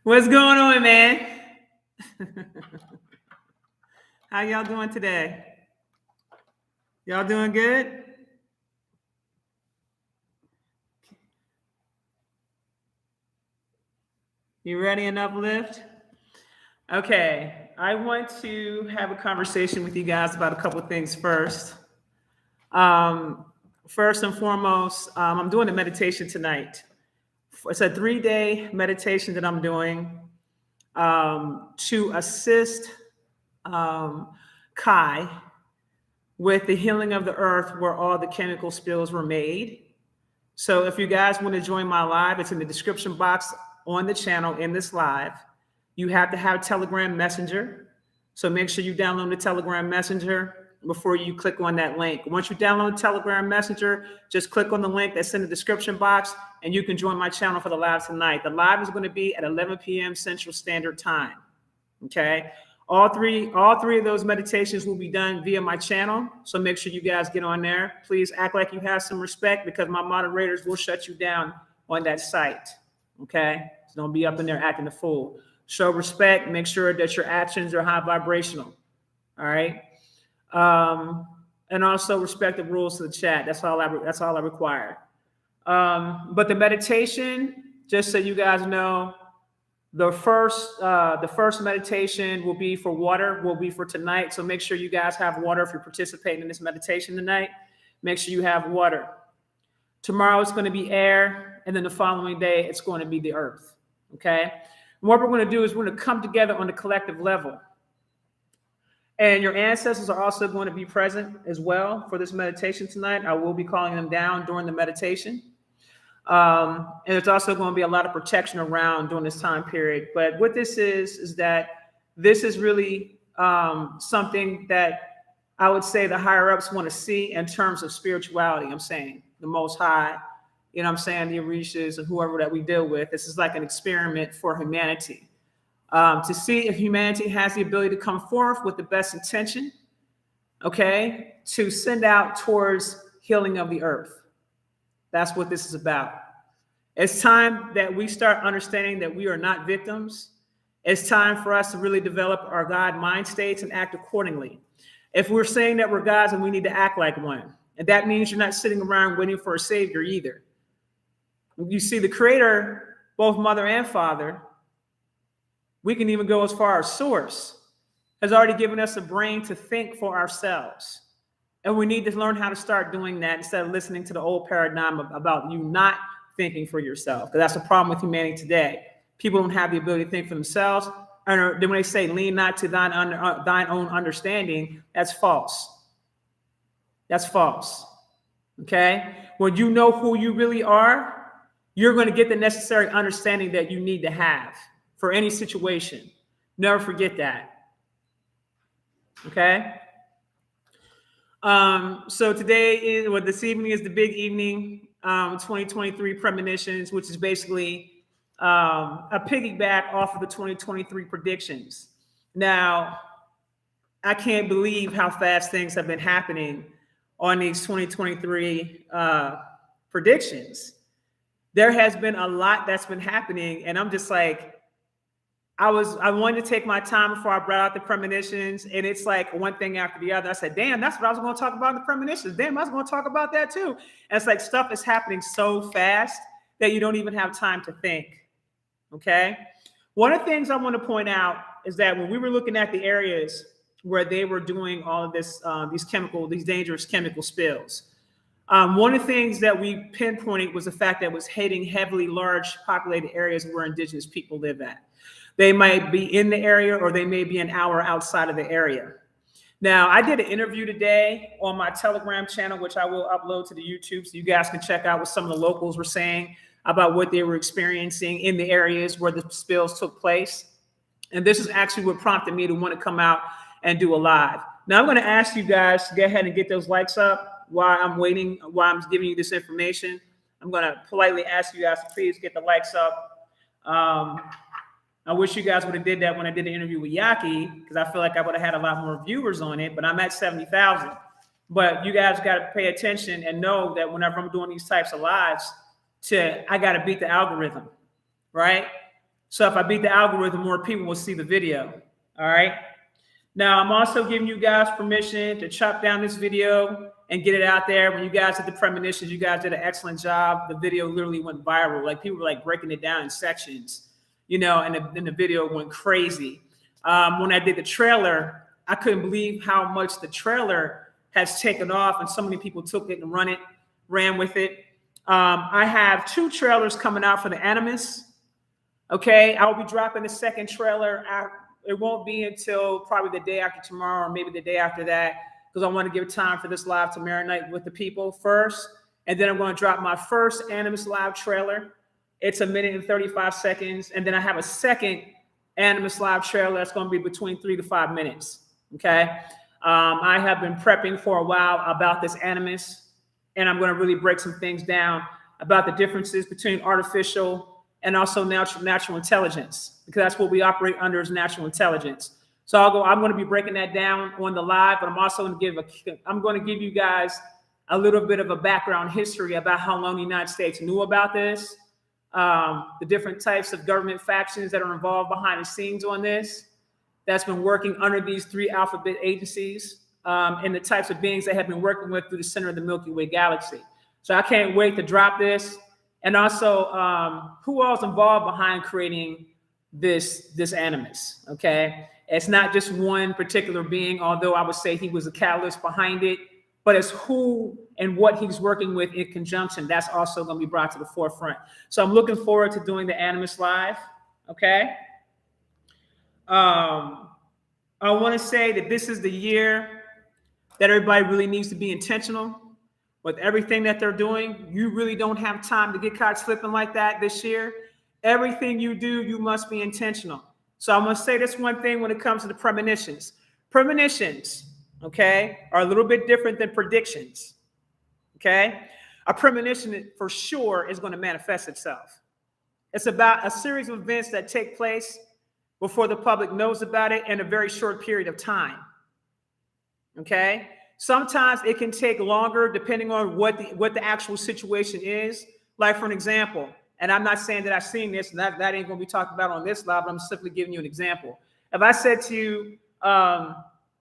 What's going on, man? How y'all doing today? Y'all doing good? You ready and uplift? Okay, I want to have a conversation with you guys about a couple of things first. First and foremost, I'm doing a meditation tonight. It's a 3-day meditation that I'm doing to assist Kai with the healing of the earth where all the chemical spills were made. So if you guys want to join my live, it's in the description box on the channel in this live. You have to have Telegram Messenger. So make sure you download the Telegram Messenger before you click on that link. Once you download Telegram Messenger, just click on the link that's in the description box and you can join my channel for the live tonight. The live is going to be at 11 p.m. Central Standard Time. Okay. All three of those meditations will be done via my channel. So make sure you guys get on there. Please act like you have some respect because my moderators will shut you down on that site. Okay. So don't be up in there acting a fool. Show respect. Make sure that your actions are high vibrational. All right. And also respect the rules to the chat. That's all I require. But the meditation, just so you guys know, the first meditation will be for water, will be for tonight. So make sure you guys have water if you're participating in this meditation tonight. Make sure you have water. Tomorrow it's going to be air, and then the following day it's going to be the earth. Okay. And what we're going to do is we're going to come together on the collective level. And your ancestors are also going to be present as well for this meditation tonight. I will be calling them down during the meditation. And there's also going to be a lot of protection around during this time period. But what this is that this is really something that I would say the higher ups want to see in terms of spirituality. I'm saying the Most High, you know what I'm saying, the Orishas and whoever that we deal with. This is like an experiment for humanity to see if humanity has the ability to come forth with the best intention, okay, to send out towards healing of the earth. That's what this is about. It's time that we start understanding that we are not victims. It's time for us to really develop our God mind states and act accordingly. If we're saying that we're gods, then we need to act like one. And that means you're not sitting around waiting for a savior either. You see, the creator, both mother and father, we can even go as far as source, has already given us a brain to think for ourselves. And we need to learn how to start doing that instead of listening to the old paradigm about you not thinking for yourself. Because that's a problem with humanity today. People don't have the ability to think for themselves. And then when they say lean not to thine own understanding, that's false. That's false. Okay? When you know who you really are, you're going to get the necessary understanding that you need to have for any situation. Never forget that. Okay? So this evening is the big evening, 2023 Premonitions, which is basically a piggyback off of the 2023 predictions. Now, I can't believe how fast things have been happening on these 2023 predictions. There has been a lot that's been happening, and I'm just like, I wanted to take my time before I brought out the premonitions, and it's like one thing after the other. I said, damn, that's what I was going to talk about in the premonitions. Damn, I was going to talk about that too. And it's like stuff is happening so fast that you don't even have time to think. Okay. One of the things I want to point out is that when we were looking at the areas where they were doing all of this, these dangerous chemical spills, one of the things that we pinpointed was the fact that it was hitting heavily large populated areas where indigenous people live at. They might be in the area or they may be an hour outside of the area. Now, I did an interview today on my Telegram channel, which I will upload to the YouTube so you guys can check out what some of the locals were saying about what they were experiencing in the areas where the spills took place. And this is actually what prompted me to want to come out and do a live. Now, I'm going to ask you guys to go ahead and get those likes up while I'm waiting, while I'm giving you this information. I'm going to politely ask you guys to please get the likes up. I wish you guys would have did that when I did the interview with Yaki, because I feel like I would have had a lot more viewers on it, but I'm at 70,000. But you guys got to pay attention and know that whenever I'm doing these types of lives, I got to beat the algorithm, right? So if I beat the algorithm, more people will see the video. All right. Now, I'm also giving you guys permission to chop down this video and get it out there. When you guys did the premonitions, you guys did an excellent job. The video literally went viral. Like, people were like breaking it down in sections, you know, and then the video went crazy. When I did the trailer, I couldn't believe how much the trailer has taken off, and so many people took it and ran with it. I have 2 trailers coming out for the Animus. Okay, I will be dropping the second trailer out. It won't be until probably the day after tomorrow, or maybe the day after that, because I want to give time for this live to marinate with the people first. And then I'm going to drop my first Animus live trailer. It's 1 minute and 35 seconds. And then I have a second Animus live trailer that's going to be between 3 to 5 minutes. Okay. I have been prepping for a while about this Animus, and I'm going to really break some things down about the differences between artificial and also natural intelligence, because that's what we operate under, is natural intelligence. So I'm going to be breaking that down on the live, but I'm also going to give you guys a little bit of a background history about how long the United States knew about this, the different types of government factions that are involved behind the scenes on this, that's been working under these 3 alphabet agencies, and the types of beings they have been working with through the center of the Milky Way galaxy. So I can't wait to drop this. And also, who all's involved behind creating this Animus, okay? It's not just one particular being, although I would say he was a catalyst behind it, but it's who and what he's working with in conjunction. That's also going to be brought to the forefront. So I'm looking forward to doing the Animus live, okay? I want to say that this is the year that everybody really needs to be intentional with everything that they're doing. You really don't have time to get caught slipping like that this year. Everything you do, you must be intentional. So I'm going to say this one thing when it comes to the premonitions. Premonitions, okay, are a little bit different than predictions, okay? A premonition for sure is going to manifest itself. It's about a series of events that take place before the public knows about it in a very short period of time, okay? Sometimes it can take longer depending on what the actual situation is. Like, for an example, and I'm not saying that I've seen this, and that ain't going to be talked about on this live, but I'm simply giving you an example. If I said to you,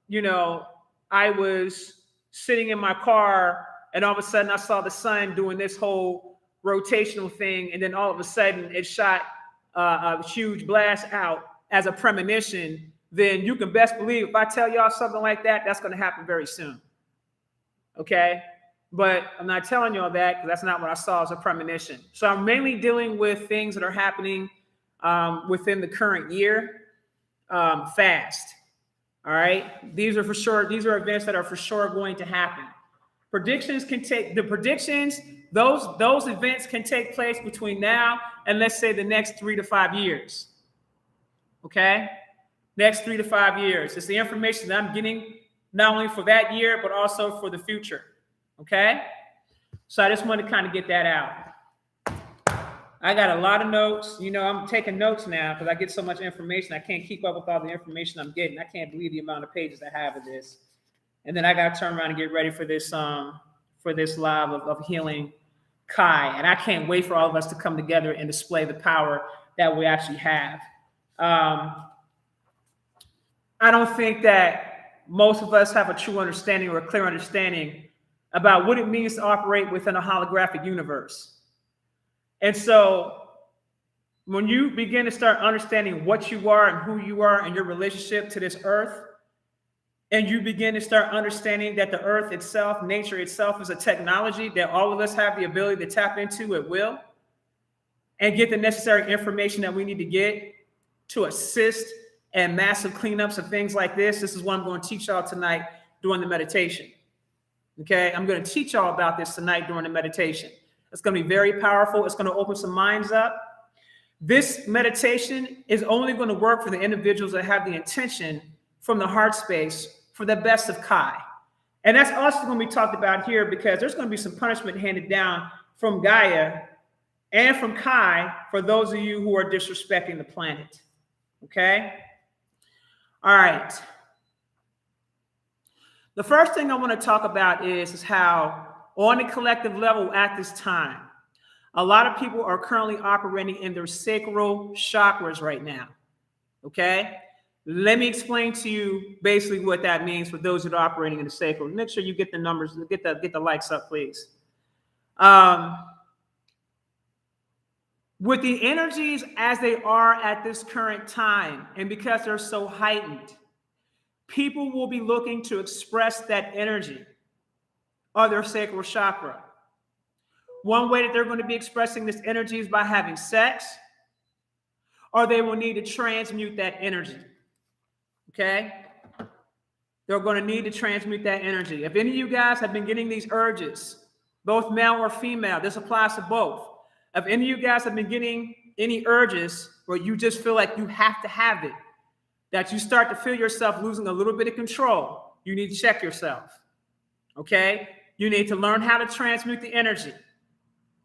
you know, I was sitting in my car and all of a sudden I saw the sun doing this whole rotational thing, and then all of a sudden it shot a huge blast out as a premonition, then you can best believe if I tell y'all something like that, that's going to happen very soon. Okay? But I'm not telling y'all that because that's not what I saw as a premonition. So I'm mainly dealing with things that are happening within the current year, fast. All right? These are for sure. These are events that are for sure going to happen. Predictions can take, those events can take place between now and, let's say, the next 3 to 5 years. Okay? Next 3 to 5 years. It's the information that I'm getting not only for that year, but also for the future. Okay? So I just want to kind of get that out. I got a lot of notes. You know, I'm taking notes now because I get so much information. I can't keep up with all the information I'm getting. I can't believe the amount of pages I have of this. And then I got to turn around and get ready for this live of healing Kai. And I can't wait for all of us to come together and display the power that we actually have. I don't think that most of us have a true understanding or a clear understanding about what it means to operate within a holographic universe. And so when you begin to start understanding what you are and who you are and your relationship to this earth, and you begin to start understanding that the earth itself, nature itself, is a technology that all of us have the ability to tap into at will and get the necessary information that we need to get to assist and massive cleanups and things like this. This is what I'm going to teach y'all tonight during the meditation. Okay, I'm going to teach y'all about this tonight during the meditation. It's going to be very powerful. It's going to open some minds up. This meditation is only going to work for the individuals that have the intention from the heart space for the best of Kai. And that's also going to be talked about here because there's going to be some punishment handed down from Gaia and from Kai for those of you who are disrespecting the planet. Okay? All right. The first thing I want to talk about is how, on a collective level at this time, A lot of people are currently operating in their sacral chakras right now. Okay? Let me explain to you basically what that means for those that are operating in the sacral. Make sure you get the numbers, get the likes up, please. With the energies as they are at this current time, and because they're so heightened, people will be looking to express that energy of their sacral chakra. One way that they're going to be expressing this energy is by having sex, or they will need to transmute that energy. Okay? They're going to need to transmute that energy. If any of you guys have been getting these urges, both male or female, this applies to both. If any of you guys have been getting any urges where you just feel like you have to have it, that you start to feel yourself losing a little bit of control, you need to check yourself. Okay? You need to learn how to transmute the energy.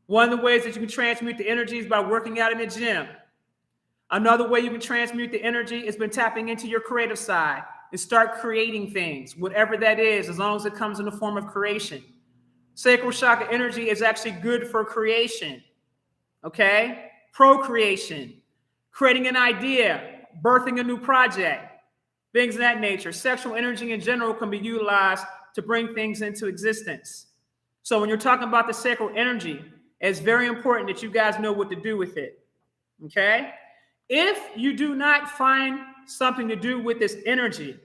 One of the ways that you can transmute the energy is by working out in the gym. Another way you can transmute the energy is by tapping into your creative side and start creating things, whatever that is, as long as it comes in the form of creation. Sacral chakra energy is actually good for creation, okay? Procreation, creating an idea, birthing a new project, things of that nature. Sexual energy in general can be utilized to bring things into existence. So when you're talking about the sacral energy, it's very important that you guys know what to do with it, okay? If you do not find something to do with this energy,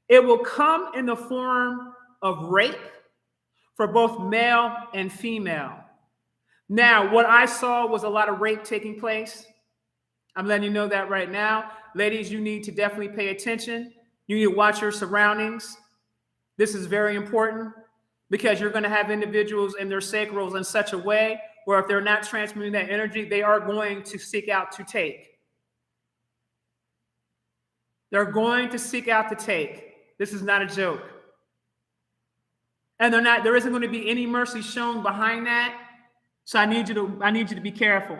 it will come in the form of rape for both male and female. Now, what I saw was a lot of rape taking place. I'm letting you know that right now. Ladies, you need to definitely pay attention. You need to watch your surroundings. This is very important because you're going to have individuals in their sacrals in such a way where if they're not transmitting that energy, they are going to seek out to take. They're going to seek out to take. This is not a joke. And there isn't going to be any mercy shown behind that. So I need you to be careful.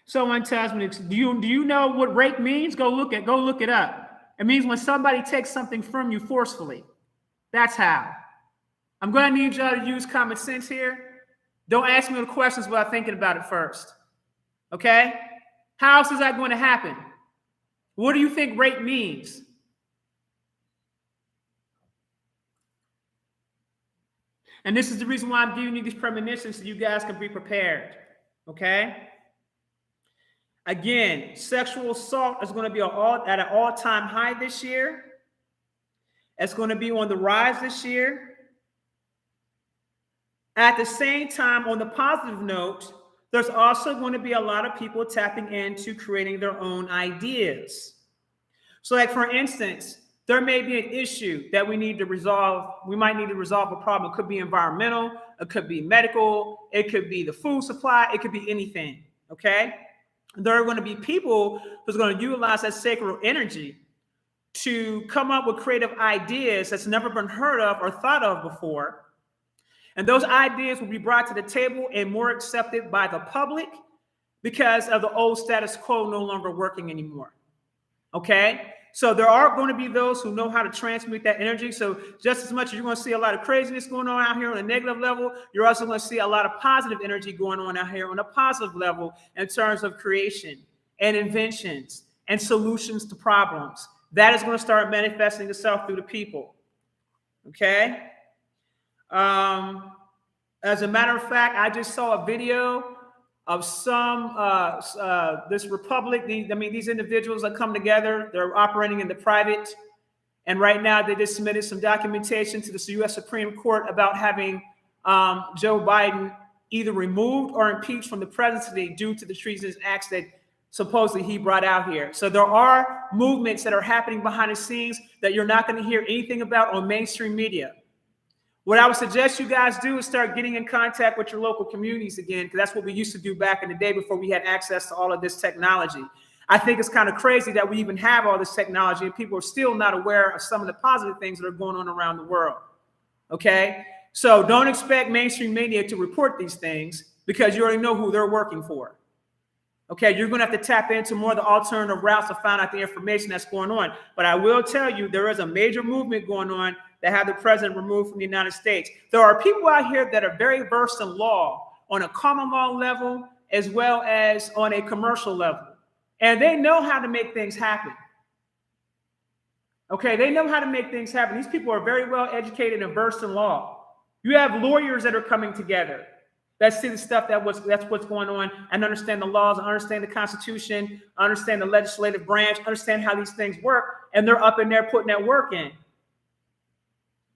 Someone tells me, do you know what rape means? Go look it up. It means when somebody takes something from you forcefully. That's how. I'm going to need y'all to use common sense here. Don't ask me the questions without thinking about it first. Okay? How else is that going to happen? What do you think rape means? And this is the reason why I'm giving you these premonitions so you guys can be prepared. Okay? Again, sexual assault is going to be at an all-time high this year. It's going to be on the rise this year. At the same time, on the positive note, there's also going to be a lot of people tapping into creating their own ideas. So like, for instance, there may be an issue that we need to resolve. We might need to resolve a problem. It could be environmental. It could be medical. It could be the food supply. It could be anything, okay? There are going to be people who's going to utilize that sacral energy to come up with creative ideas that's never been heard of or thought of before. And those ideas will be brought to the table and more accepted by the public because of the old status quo no longer working anymore. Okay? So there are going to be those who know how to transmute that energy. So just as much as you're going to see a lot of craziness going on out here on a negative level, you're also going to see a lot of positive energy going on out here on a positive level in terms of creation and inventions and solutions to problems. That is going to start manifesting itself through the people. Okay? As a matter of fact, I just saw a video of this republic. These individuals that come together, they're operating in the private. And right now they just submitted some documentation to the U.S. Supreme Court about having Joe Biden either removed or impeached from the presidency due to the treasonous acts that supposedly he brought out here. So there are movements that are happening behind the scenes that you're not going to hear anything about on mainstream media. What I would suggest you guys do is start getting in contact with your local communities again, because that's what we used to do back in the day before we had access to all of this technology. I think it's kind of crazy that we even have all this technology and people are still not aware of some of the positive things that are going on around the world. Okay? So don't expect mainstream media to report these things because you already know who they're working for. Okay, you're going to have to tap into more of the alternative routes to find out the information that's going on. But I will tell you, there is a major movement going on that have the president removed from the United States. There are people out here that are very versed in law on a common law level as well as on a commercial level. And they know how to make things happen. Okay, they know how to make things happen. These people are very well educated and versed in law. You have lawyers that are coming together that see the stuff that's what's going on and understand the laws, understand the Constitution, understand the legislative branch, understand how these things work, and they're up in there putting that work in.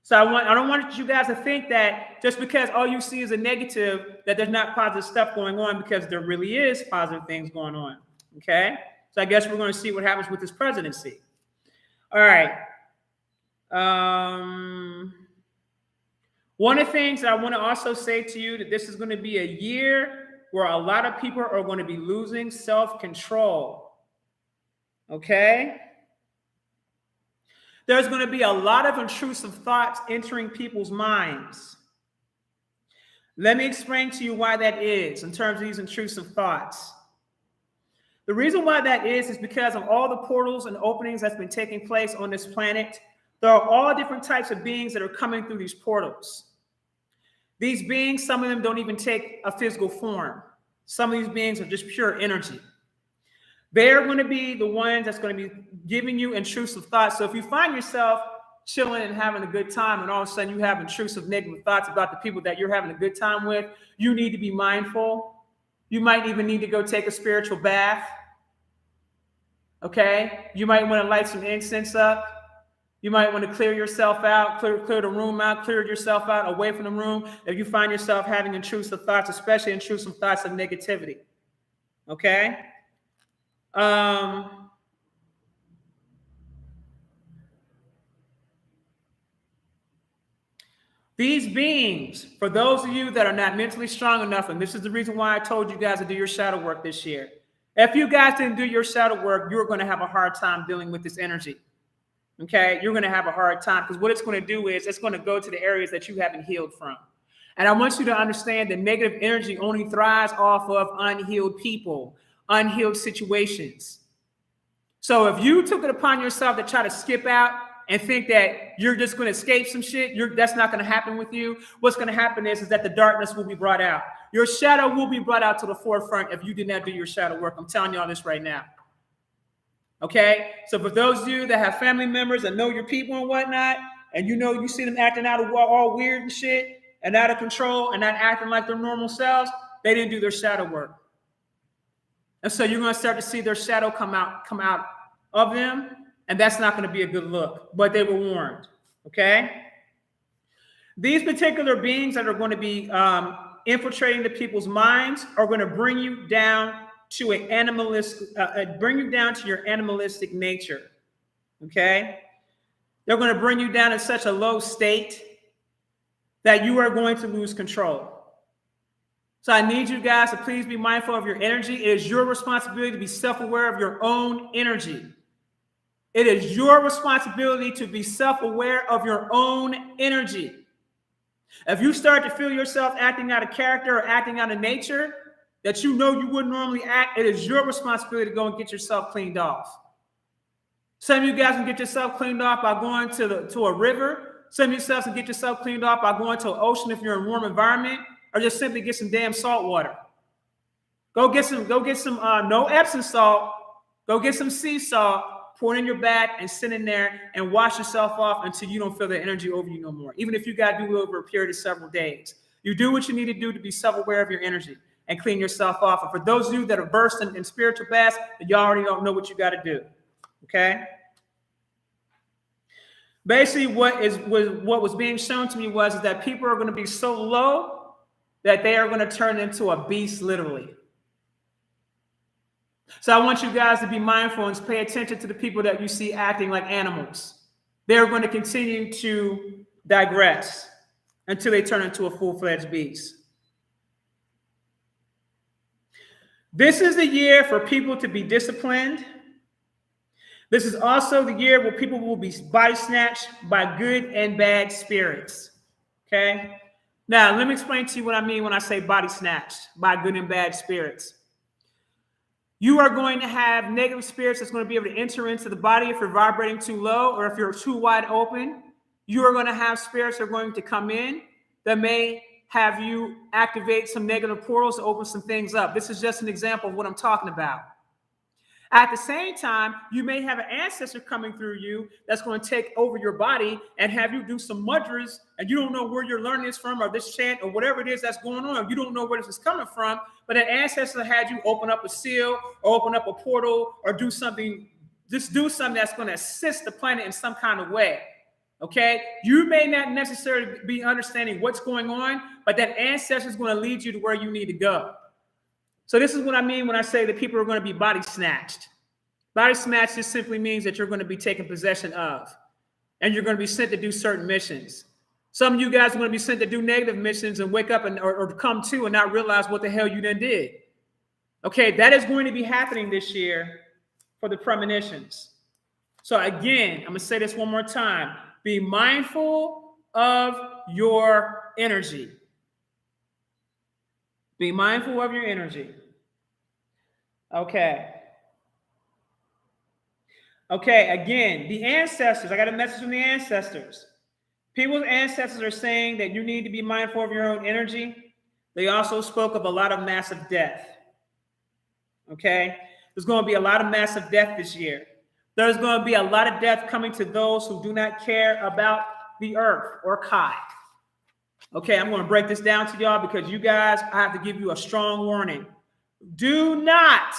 So I don't want you guys to think that just because all you see is a negative, that there's not positive stuff going on, because there really is positive things going on. Okay, so I guess we're going to see what happens with this presidency. All right. One of the things that I want to also say to you, that this is going to be a year where a lot of people are going to be losing self-control. Okay? There's going to be a lot of intrusive thoughts entering people's minds. Let me explain to you why that is in terms of these intrusive thoughts. The reason why that is because of all the portals and openings that's been taking place on this planet. There are all different types of beings that are coming through these portals. These beings, some of them don't even take a physical form. Some of these beings are just pure energy. They're going to be the ones that's going to be giving you intrusive thoughts. So if you find yourself chilling and having a good time, and all of a sudden you have intrusive negative thoughts about the people that you're having a good time with, you need to be mindful. You might even need to go take a spiritual bath. Okay? You might want to light some incense up. You might want to clear yourself out, clear the room out, clear yourself out away from the room if you find yourself having intrusive thoughts, especially intrusive thoughts of negativity. Okay? These beings, for those of you that are not mentally strong enough, and this is the reason why I told you guys to do your shadow work this year. If you guys didn't do your shadow work, you're going to have a hard time dealing with this energy. Okay, you're going to have a hard time, because what it's going to do is it's going to go to the areas that you haven't healed from. And I want you to understand that negative energy only thrives off of unhealed people, unhealed situations. So if you took it upon yourself to try to skip out and think that you're just going to escape some shit, that's not going to happen with you. What's going to happen is that the darkness will be brought out. Your shadow will be brought out to the forefront if you did not do your shadow work. I'm telling y'all this right now. Okay, so for those of you that have family members that know your people and whatnot, and you see them acting out of all weird and shit and out of control and not acting like their normal selves, they didn't do their shadow work. And so you're going to start to see their shadow come out of them, and that's not going to be a good look, but they were warned. Okay, these particular beings that are going to be infiltrating the people's minds are going to bring you down to your animalistic nature. Okay, they're going to bring you down in such a low state that you are going to lose control. So I need you guys to please be mindful of your energy. It is your responsibility to be self-aware of your own energy. It is your responsibility to be self-aware of your own energy. If you start to feel yourself acting out of character or acting out of nature that you know you wouldn't normally act, it is your responsibility to go and get yourself cleaned off. Some of you guys can get yourself cleaned off by going to a river. Some of you guys can get yourself cleaned off by going to an ocean if you're in a warm environment, or just simply get some damn salt water. Go get some no Epsom salt. Go get some sea salt, pour it in your back, and sit in there and wash yourself off until you don't feel the energy over you no more. Even if you got to do it over a period of several days. You do what you need to do to be self-aware of your energy and clean yourself off. And for those of you that are versed in spiritual baths, you already don't know what you got to do. Okay? Basically, what was being shown to me was that people are going to be so low that they are going to turn into a beast, literally. So I want you guys to be mindful and pay attention to the people that you see acting like animals. They're going to continue to digress until they turn into a full-fledged beast. This is the year for people to be disciplined. This is also the year where people will be body snatched by good and bad spirits. Okay? Now, let me explain to you what I mean when I say body snatched by good and bad spirits. You are going to have negative spirits that's going to be able to enter into the body if you're vibrating too low or if you're too wide open. You are going to have spirits that are going to come in that may have you activate some negative portals to open some things up. This is just an example of what I'm talking about. At the same time, you may have an ancestor coming through you that's going to take over your body and have you do some mudras, and you don't know where you're learning this from, or this chant, or whatever it is that's going on. You don't know where this is coming from, but an ancestor had you open up a seal or open up a portal or do something, just do something that's going to assist the planet in some kind of way. Okay, you may not necessarily be understanding what's going on, but that ancestor is going to lead you to where you need to go. So this is what I mean when I say that people are going to be body snatched. Body snatched just simply means that you're going to be taken possession of, and you're going to be sent to do certain missions. Some of you guys are going to be sent to do negative missions and wake up and or come to and not realize what the hell you then did. Okay, that is going to be happening this year for the premonitions. So again, I'm going to say this one more time. Be mindful of your energy. Be mindful of your energy. Okay. Okay, again, the ancestors. I got a message from the ancestors. People's ancestors are saying that you need to be mindful of your own energy. They also spoke of a lot of massive death. Okay? There's going to be a lot of massive death this year. There's going to be a lot of death coming to those who do not care about the earth or Kai. Okay, I'm going to break this down to y'all because you guys, I have to give you a strong warning. Do not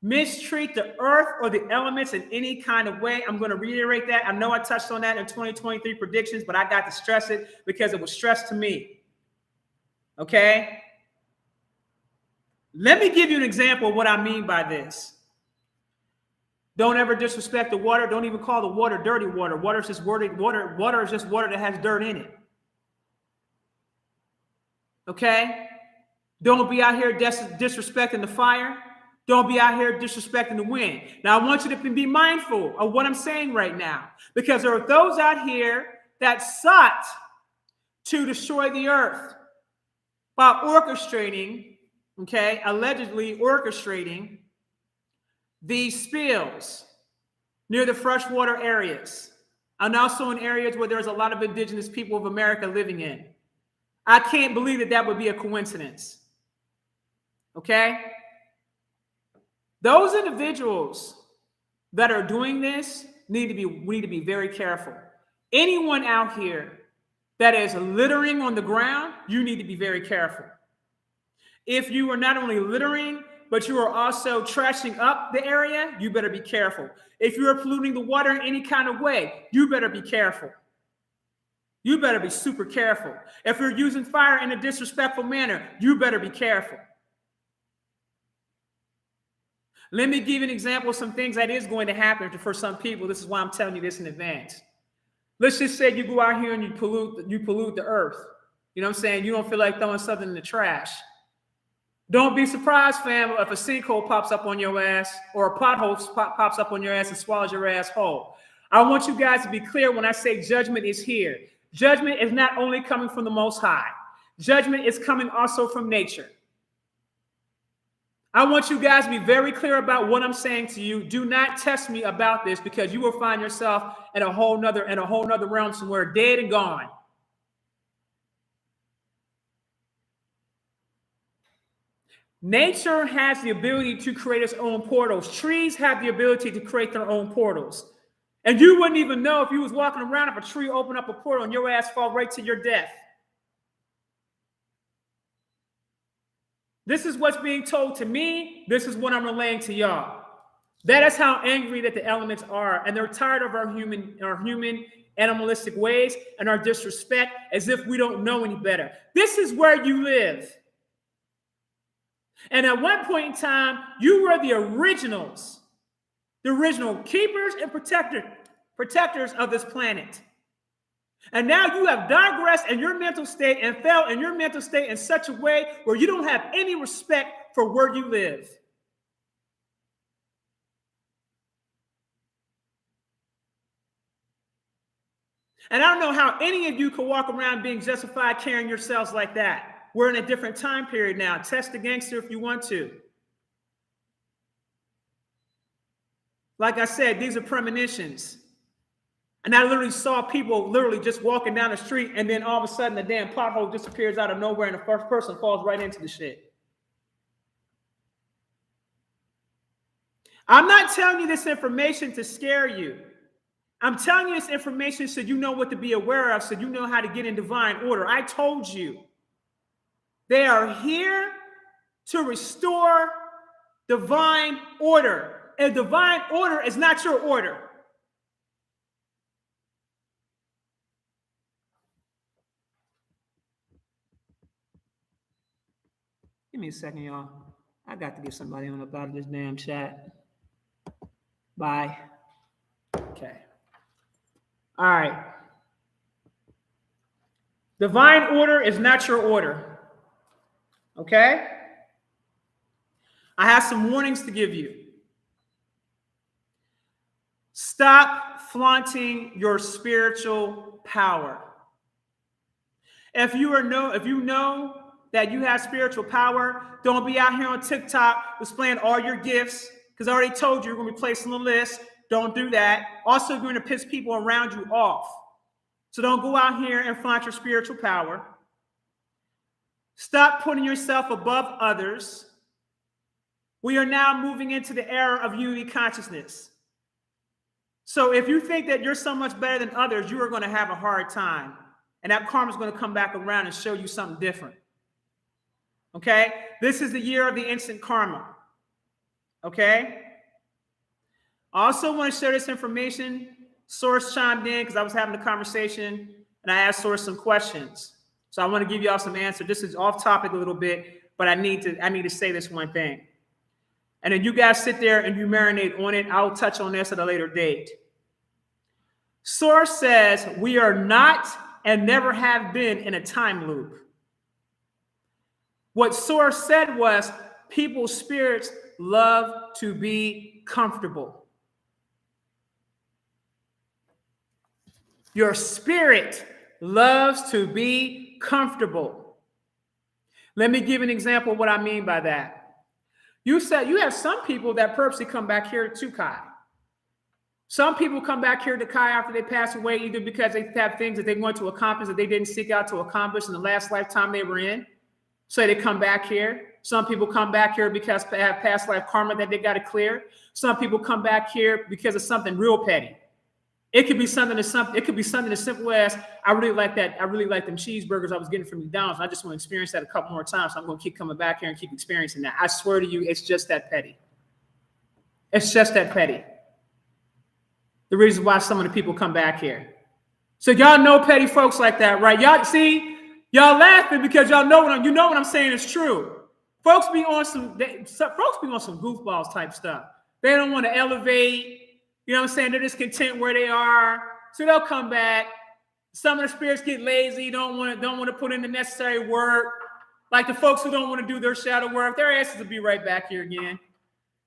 mistreat the earth or the elements in any kind of way. I'm going to reiterate that. I know I touched on that in 2023 predictions, but I got to stress it because it was stressed to me. Okay? Let me give you an example of what I mean by this. Don't ever disrespect the water. Don't even call the water dirty water. Water is just water is just water that has dirt in it. Okay? Don't be out here disrespecting the fire. Don't be out here disrespecting the wind. Now, I want you to be mindful of what I'm saying right now, because there are those out here that sought to destroy the earth by orchestrating, okay, allegedly orchestrating these spills near the freshwater areas and also in areas where there's a lot of indigenous people of America living in. I can't believe that that would be a coincidence. Okay? Those individuals that are doing this we need to be very careful. Anyone out here that is littering on the ground, you need to be very careful. If you are not only littering, but you are also trashing up the area, you better be careful. If you are polluting the water in any kind of way, you better be careful. You better be super careful. If you're using fire in a disrespectful manner, you better be careful. Let me give you an example of some things that is going to happen for some people. This is why I'm telling you this in advance. Let's just say you go out here and you pollute the earth. You know what I'm saying? You don't feel like throwing something in the trash. Don't be surprised, fam, if a sinkhole pops up on your ass or a pothole pops up on your ass and swallows your ass whole. I want you guys to be clear when I say judgment is here. Judgment is not only coming from the Most High. Judgment is coming also from nature. I want you guys to be very clear about what I'm saying to you. Do not test me about this, because you will find yourself in a whole nother realm somewhere, dead and gone. Nature has the ability to create its own portals. Trees have the ability to create their own portals. And you wouldn't even know if you was walking around if a tree opened up a portal and your ass fall right to your death. This is what's being told to me. This is what I'm relaying to y'all. That is how angry that the elements are. And they're tired of our human animalistic ways and our disrespect, as if we don't know any better. This is where you live. And at one point in time, you were the originals, the original keepers and protectors of this planet. And now you have digressed in your mental state and fell in your mental state in such a way where you don't have any respect for where you live. And I don't know how any of you could walk around being justified carrying yourselves like that. We're in a different time period now. Test the gangster if you want to. Like I said, these are premonitions. And I literally saw people literally just walking down the street, and then all of a sudden the damn pothole disappears out of nowhere and the first person falls right into the shit. I'm not telling you this information to scare you. I'm telling you this information so you know what to be aware of, so you know how to get in divine order. I told you. They are here to restore divine order. And divine order is not your order. Give me a second, y'all. I got to get somebody on up out of this damn chat. Bye. Okay. All right. Divine order is not your order. Okay? I have some warnings to give you. Stop flaunting your spiritual power. If you know that you have spiritual power, don't be out here on TikTok displaying all your gifts, because I already told you you're going to be placed on the list. Don't do that. Also, you're going to piss people around you off. So don't go out here and flaunt your spiritual power. Stop putting yourself above others. We are now moving into the era of unity consciousness. So if you think that you're so much better than others, you are going to have a hard time. And that karma is going to come back around and show you something different. Okay? This is the year of the instant karma. Okay? I also want to share this information. Source chimed in because I was having a conversation and I asked Source some questions. So I want to give y'all some answers. This is off topic a little bit, but I need to say this one thing. And then you guys sit there and you marinate on it. I'll touch on this at a later date. Source says we are not and never have been in a time loop. What Source said was people's spirits love to be comfortable. Your spirit loves to be comfortable. Let me give an example of what I mean by that. You said you have some people that purposely come back here to Kai. Some people come back here to Kai after they pass away, either because they have things that they want to accomplish that they didn't seek out to accomplish in the last lifetime they were in. So they come back here. Some people come back here because they have past life karma that they got to clear. Some people come back here because of something real petty. It could be something as simple as I really like them cheeseburgers I was getting from McDonald's. And I just want to experience that a couple more times. So I'm going to keep coming back here and keep experiencing that. I swear to you, it's just that petty. It's just that petty. The reason why some of the people come back here. So y'all know petty folks like that, right? Y'all see, y'all laughing because y'all know what I'm saying is true. Folks be on some goofballs type stuff. They don't want to elevate. You know what I'm saying? They're just content where they are. So they'll come back. Some of the spirits get lazy, don't want to put in the necessary work. Like the folks who don't want to do their shadow work, their asses will be right back here again.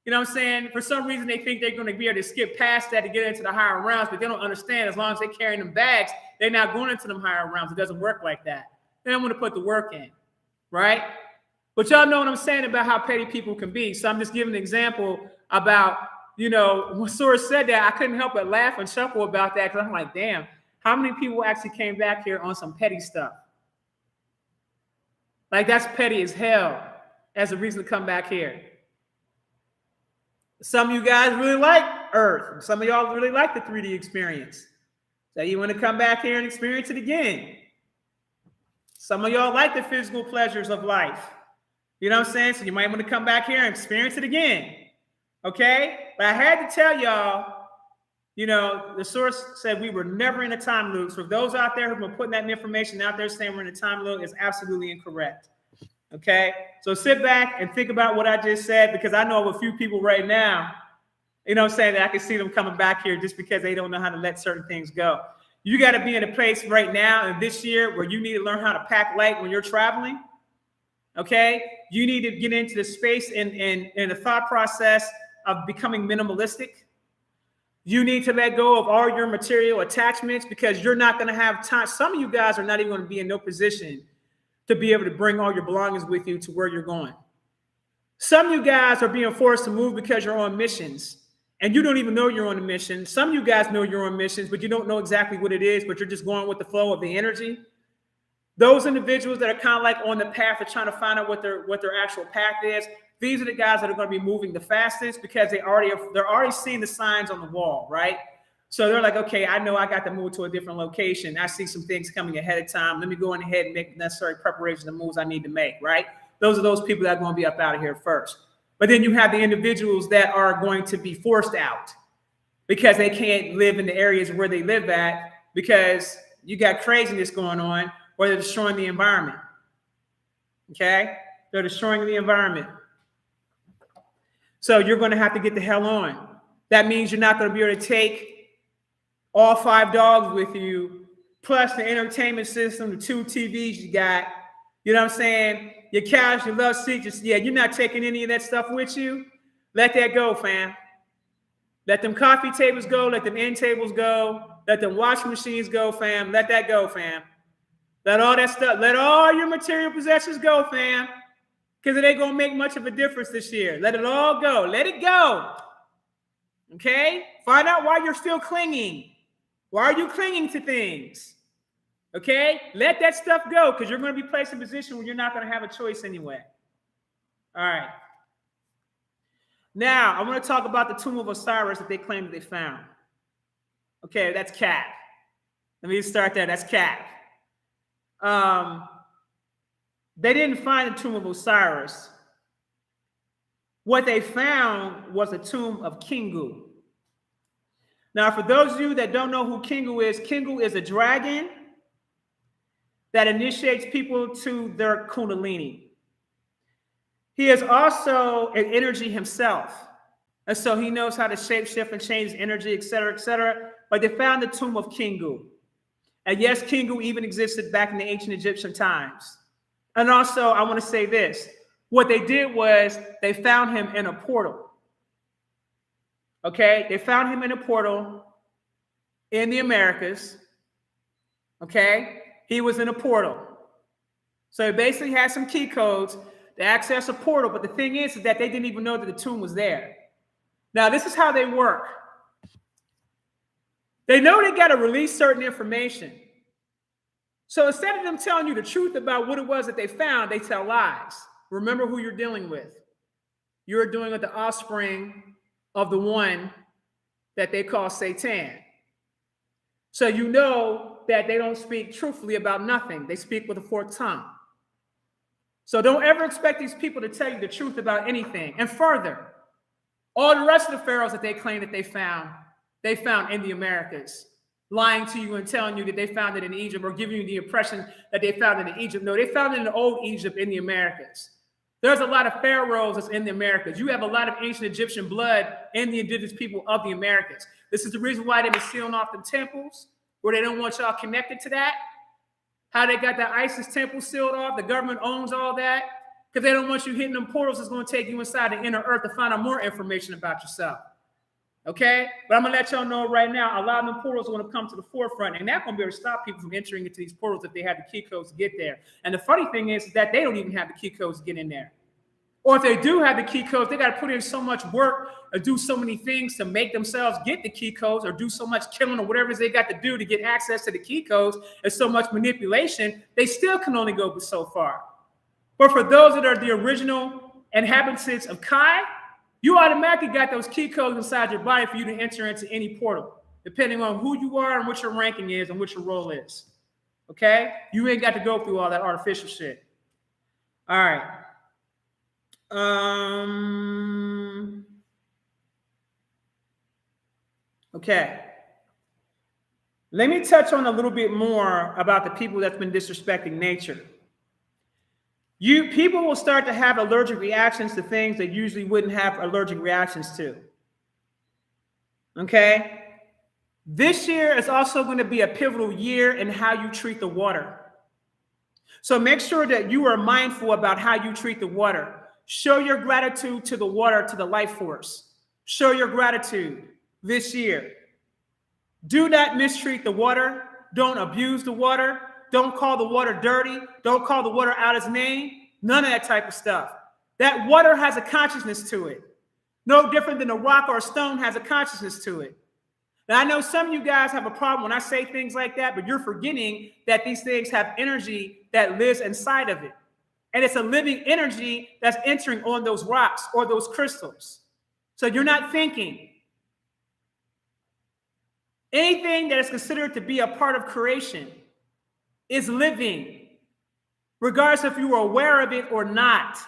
You know what I'm saying? For some reason, they think they're going to be able to skip past that to get into the higher realms, but they don't understand as long as they're carrying them bags, they're not going into them higher realms. It doesn't work like that. They don't want to put the work in, right? But y'all know what I'm saying about how petty people can be. So I'm just giving an example about, when Source said that, I couldn't help but laugh and chuckle about that because I'm like, damn, how many people actually came back here on some petty stuff? Like that's petty as hell as a reason to come back here. Some of you guys really like Earth. Some of y'all really like the 3D experience. So you want to come back here and experience it again. Some of y'all like the physical pleasures of life. You know what I'm saying? So you might want to come back here and experience it again. Okay? But I had to tell y'all, the Source said we were never in a time loop. So if those out there who've been putting that information out there saying we're in a time loop is absolutely incorrect. Okay? So sit back and think about what I just said, because I know of a few people right now, that I can see them coming back here just because they don't know how to let certain things go. You got to be in a place right now and this year where you need to learn how to pack light when you're traveling. Okay? You need to get into the space and the thought process of becoming minimalistic. You need to let go of all your material attachments because you're not going to have time. Some of you guys are not even going to be in no position to be able to bring all your belongings with you to where you're going. Some of you guys are being forced to move because you're on missions and you don't even know you're on a mission. Some of you guys know you're on missions, but you don't know exactly what it is, but you're just going with the flow of the energy. Those individuals that are kind of like on the path of trying to find out what their actual path is, these are the guys that are going to be moving the fastest because they're already seeing the signs on the wall, right? So they're like, okay, I know I got to move to a different location. I see some things coming ahead of time. Let me go in ahead and make the necessary preparations and moves I need to make, right? Those are those people that are going to be up out of here first. But then you have the individuals that are going to be forced out because they can't live in the areas where they live at because you got craziness going on, or they're destroying the environment. Okay? They're destroying the environment. So you're going to have to get the hell on. That means you're not going to be able to take all 5 dogs with you, plus the entertainment system, the 2 TVs you got. You know what I'm saying? Your couch, your love seat, you're not taking any of that stuff with you. Let that go, fam. Let them coffee tables go. Let them end tables go. Let them washing machines go, fam. Let that go, fam. Let all that stuff, let all your material possessions go, fam. Because it ain't going to make much of a difference this year. Let it all go. Let it go. Okay? Find out why you're still clinging. Why are you clinging to things? Okay? Let that stuff go because you're going to be placed in a position where you're not going to have a choice anyway. All right. Now, I want to talk about the tomb of Osiris that they claim that they found. Okay, that's cap. Let me start there. That's cap. They didn't find the tomb of Osiris. What they found was a tomb of Kingu. Now, for those of you that don't know who Kingu is a dragon that initiates people to their kundalini. He is also an energy himself. And so he knows how to shapeshift and change energy, et cetera, et cetera. But they found the tomb of Kingu. And yes, Kingu even existed back in the ancient Egyptian times. And also, I want to say this. What they did was they found him in a portal. Okay? They found him in a portal in the Americas. Okay? He was in a portal. So he basically had some key codes to access a portal. But the thing is that they didn't even know that the tomb was there. Now, this is how they work. They know they got to release certain information. So instead of them telling you the truth about what it was that they found, they tell lies. Remember who you're dealing with. You're dealing with the offspring of the one that they call Satan. So you know that they don't speak truthfully about nothing. They speak with a forked tongue. So don't ever expect these people to tell you the truth about anything. And further, all the rest of the pharaohs that they claim that they found in the Americas, lying to you and telling you that they found it in Egypt or giving you the impression that they found it in Egypt. No, they found it in the old Egypt in the Americas. There's a lot of pharaohs that's in the Americas. You have a lot of ancient Egyptian blood in the indigenous people of the Americas. This is the reason why they've been sealing off them temples, where they don't want y'all connected to that. How they got the ISIS temple sealed off. The government owns all that because they don't want you hitting them portals that's going to take you inside the inner earth to find out more information about yourself. Okay? But I'm going to let y'all know right now, a lot of them portals are going to come to the forefront, and that's going to be able to stop people from entering into these portals if they have the key codes to get there. And the funny thing is that they don't even have the key codes to get in there. Or if they do have the key codes, they got to put in so much work or do so many things to make themselves get the key codes or do so much killing or whatever it is they got to do to get access to the key codes and so much manipulation, they still can only go so far. But for those that are the original inhabitants of Kai, you automatically got those key codes inside your body for you to enter into any portal, depending on who you are and what your ranking is and what your role is. Okay? You ain't got to go through all that artificial shit. All right. Okay. Let me touch on a little bit more about the people that's been disrespecting nature. People will start to have allergic reactions to things they usually wouldn't have allergic reactions to. Okay? This year is also going to be a pivotal year in how you treat the water. So make sure that you are mindful about how you treat the water. Show your gratitude to the water, to the life force. Show your gratitude this year. Do not mistreat the water. Don't abuse the water. Don't call the water dirty. Don't call the water out its name. None of that type of stuff. That water has a consciousness to it. No different than a rock or a stone has a consciousness to it. Now, I know some of you guys have a problem when I say things like that, but you're forgetting that these things have energy that lives inside of it. And it's a living energy that's entering on those rocks or those crystals. So you're not thinking. Anything that is considered to be a part of creation is living, regardless if you are aware of it or not.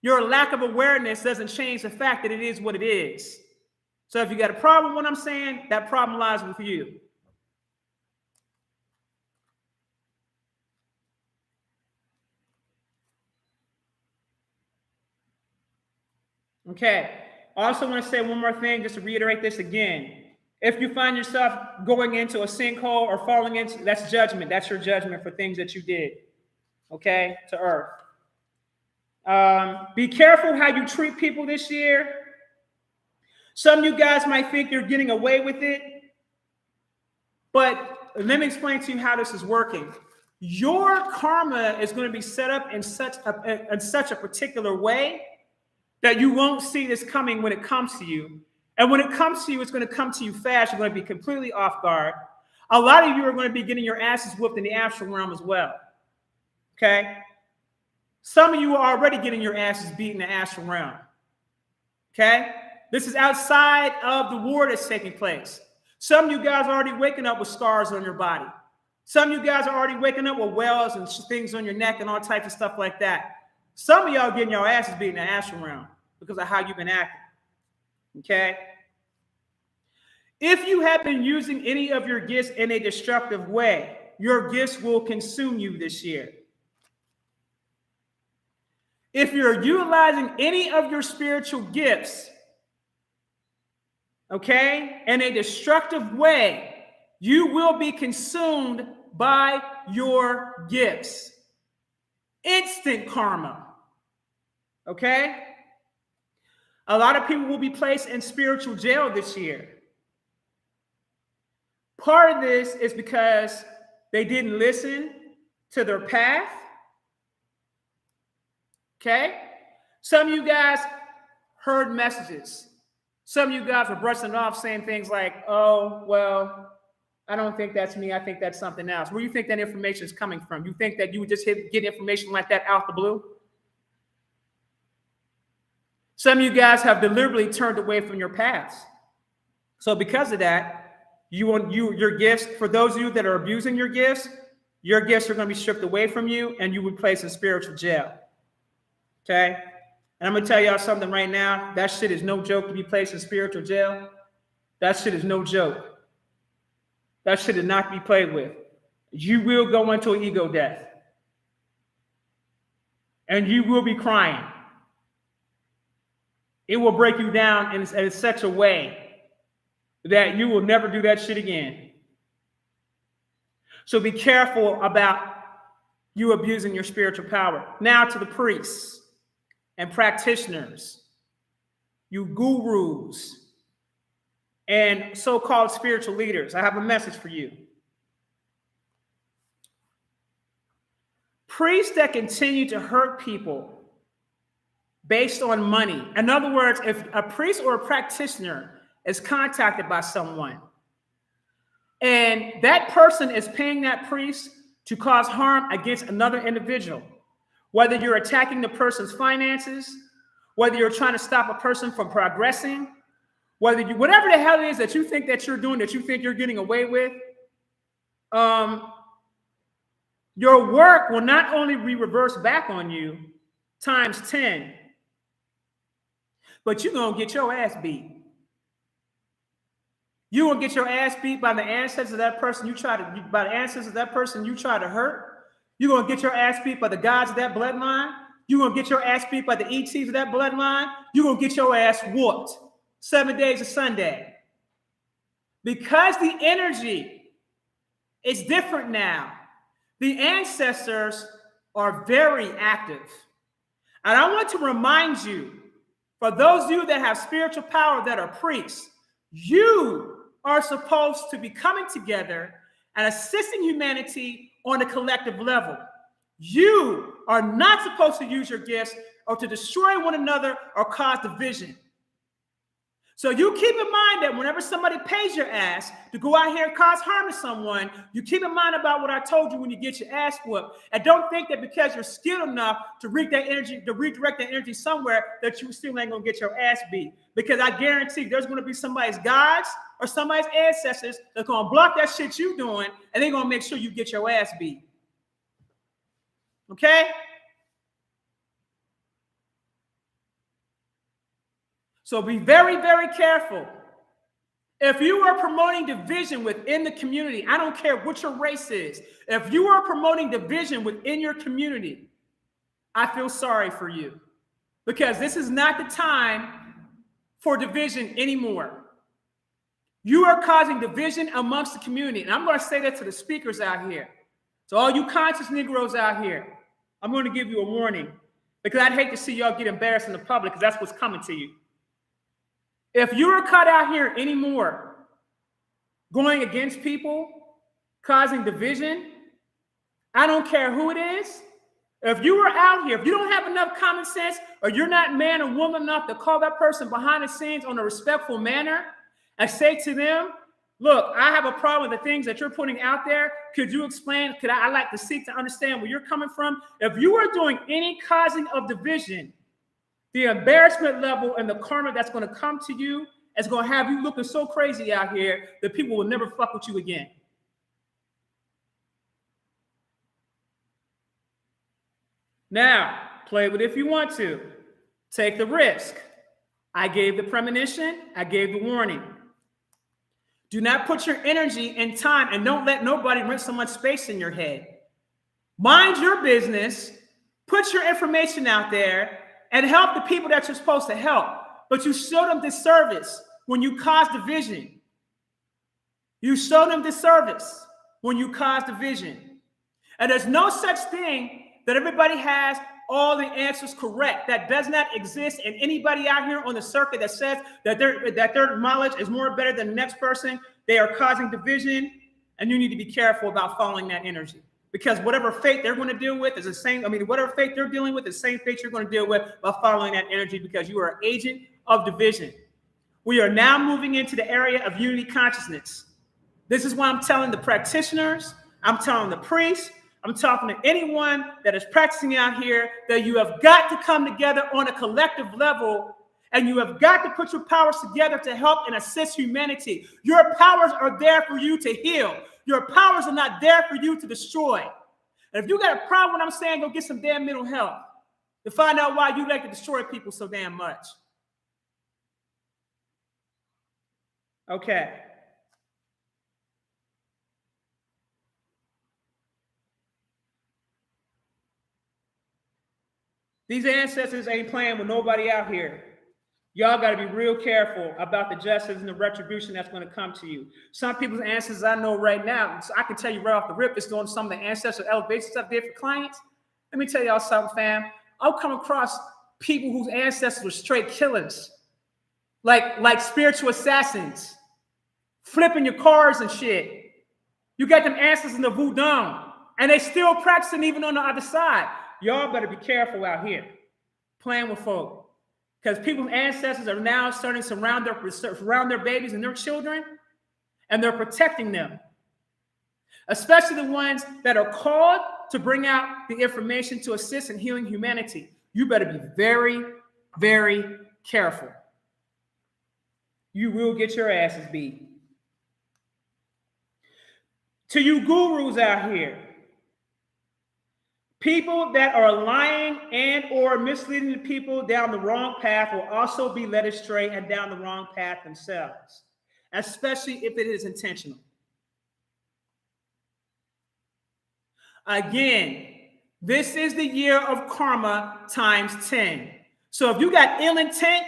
Your lack of awareness doesn't change the fact that it is what it is. So if you got a problem with what I'm saying, that problem lies with you. Okay. I also want to say one more thing, just to reiterate this again. If you find yourself going into a sinkhole or falling into, that's judgment. That's your judgment for things that you did, okay, to Earth. Be careful how you treat people this year. Some of you guys might think you're getting away with it, but let me explain to you how this is working. Your karma is going to be set up in such a particular way that you won't see this coming when it comes to you. And when it comes to you, it's going to come to you fast. You're going to be completely off guard. A lot of you are going to be getting your asses whooped in the astral realm as well. Okay? Some of you are already getting your asses beat in the astral realm. Okay? This is outside of the war that's taking place. Some of you guys are already waking up with scars on your body. Some of you guys are already waking up with wells and things on your neck and all types of stuff like that. Some of y'all getting your asses beat in the astral realm because of how you've been acting. Okay? If you have been using any of your gifts in a destructive way, your gifts will consume you this year. If you're utilizing any of your spiritual gifts, okay, in a destructive way, you will be consumed by your gifts. Instant karma. Okay? A lot of people will be placed in spiritual jail this year. Part of this is because they didn't listen to their path. Okay? Some of you guys heard messages. Some of you guys were brushing it off saying things like, oh, well, I don't think that's me. I think that's something else. Where do you think that information is coming from? You think that you would just get information like that out the blue? Some of you guys have deliberately turned away from your paths. So because of that, your gifts, for those of you that are abusing your gifts are going to be stripped away from you and you will be placed in spiritual jail. Okay? And I'm going to tell y'all something right now. That shit is no joke to be placed in spiritual jail. That shit is no joke. That shit is not to be played with. You will go into an ego death. And you will be crying. It will break you down in such a way that you will never do that shit again. So be careful about you abusing your spiritual power. Now to the priests and practitioners, you gurus, and so-called spiritual leaders. I have a message for you. Priests that continue to hurt people based on money. In other words, if a priest or a practitioner is contacted by someone and that person is paying that priest to cause harm against another individual, whether you're attacking the person's finances, whether you're trying to stop a person from progressing, whatever the hell it is that you think that you're doing, that you think you're getting away with, your work will not only be reversed back on you times 10, but you're going to get your ass beat. You will get your ass beat by the ancestors of that person you try to hurt. You're going to get your ass beat by the gods of that bloodline. You're going to get your ass beat by the ETs of that bloodline. You're going to get your ass whooped 7 days of Sunday. Because the energy is different now. The ancestors are very active. And I want to remind you, for those of you that have spiritual power that are priests, you are supposed to be coming together and assisting humanity on a collective level. You are not supposed to use your gifts or to destroy one another or cause division. So you keep in mind that whenever somebody pays your ass to go out here and cause harm to someone, you keep in mind about what I told you when you get your ass whooped. And don't think that because you're skilled enough to redirect that energy somewhere that you still ain't gonna get your ass beat. Because I guarantee there's gonna be somebody's gods or somebody's ancestors that's gonna block that shit you doing, and they're gonna make sure you get your ass beat. Okay? So be very, very careful. If you are promoting division within the community, I don't care what your race is. If you are promoting division within your community, I feel sorry for you, because this is not the time for division anymore. You are causing division amongst the community. And I'm going to say that to the speakers out here. So all you conscious Negroes out here, I'm going to give you a warning, because I'd hate to see y'all get embarrassed in the public, because that's what's coming to you. If you're caught out here anymore going against people, causing division, I don't care who it is. If you are out here, if you don't have enough common sense, or you're not man or woman enough to call that person behind the scenes on a respectful manner and say to them, look, I have a problem with the things that you're putting out there. Could you explain? I'd like to seek to understand where you're coming from. If you are doing any causing of division, the embarrassment level and the karma that's going to come to you is going to have you looking so crazy out here that people will never fuck with you again. Now, play with it if you want to. Take the risk. I gave the premonition. I gave the warning. Do not put your energy and time, and don't let nobody rent so much space in your head. Mind your business. Put your information out there and help the people that you're supposed to help. But you show them disservice when you cause division. You show them disservice when you cause division. And there's no such thing that everybody has all the answers correct. That does not exist. And anybody out here on the circuit that says that their knowledge is more better than the next person, they are causing division. And you need to be careful about following that energy. Because whatever fate they're going to deal with is the same. Whatever fate they're dealing with is the same fate you're going to deal with by following that energy, because you are an agent of division. We are now moving into the area of unity consciousness. This is why I'm telling the practitioners, I'm telling the priests, I'm talking to anyone that is practicing out here, that you have got to come together on a collective level, and you have got to put your powers together to help and assist humanity. Your powers are there for you to heal. Your powers are not there for you to destroy. And if you got a problem with what I'm saying, go get some damn mental health to find out why you like to destroy people so damn much. Okay. These ancestors ain't playing with nobody out here. Y'all got to be real careful about the justice and the retribution that's going to come to you. Some people's ancestors I know right now, so I can tell you right off the rip, it's doing some of the ancestral elevation stuff there for clients. Let me tell y'all something, fam. I'll come across people whose ancestors were straight killers, like spiritual assassins, flipping your cars and shit. You got them ancestors in the voodoo, and they still practicing even on the other side. Y'all better be careful out here playing with folk. Because people's ancestors are now starting to surround their babies and their children, and they're protecting them. Especially the ones that are called to bring out the information to assist in healing humanity. You better be very, very careful. You will get your asses beat. To you gurus out here, people that are lying and or misleading the people down the wrong path will also be led astray and down the wrong path themselves, especially if it is intentional. Again, this is the year of karma times 10. So if you got ill intent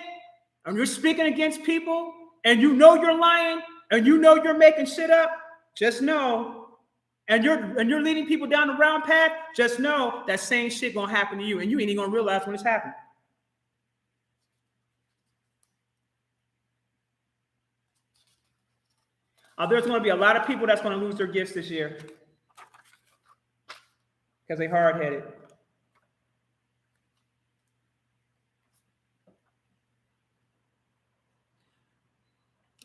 and you're speaking against people and you know you're lying and you know you're making shit up, just know, and you're leading people down the wrong path, just know that same shit gonna happen to you, and you ain't even gonna realize when it's happening. There's gonna be a lot of people that's gonna lose their gifts this year. because they're hard-headed.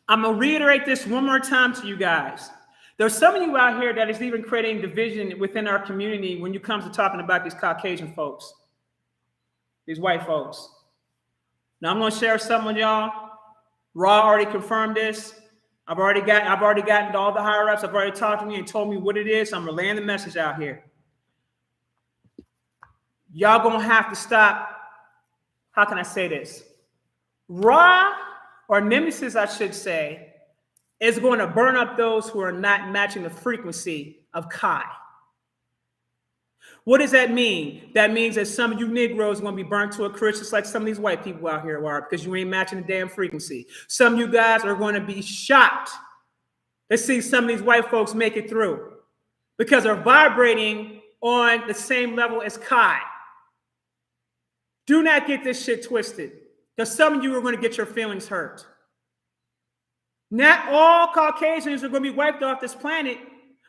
I'm going to reiterate this one more time to you guys. There's some of you out here that is even creating division within our community when it comes to talking about these Caucasian folks, these white folks. Now, I'm going to share something with y'all. Ra already confirmed this. I've already gotten to all the higher ups. I've already talked to me and told me what it is. I'm relaying the message out here. Y'all going to have to stop. How can I say this? Ra, or Nemesis, I should say, is going to burn up those who are not matching the frequency of Kai. What does that mean? That means that some of you Negroes are going to be burnt to a crisp, just like some of these white people out here are, because you ain't matching the damn frequency. Some of you guys are going to be shocked to see some of these white folks make it through because they're vibrating on the same level as Kai. Do not get this shit twisted, because some of you are going to get your feelings hurt. Not all Caucasians are going to be wiped off this planet,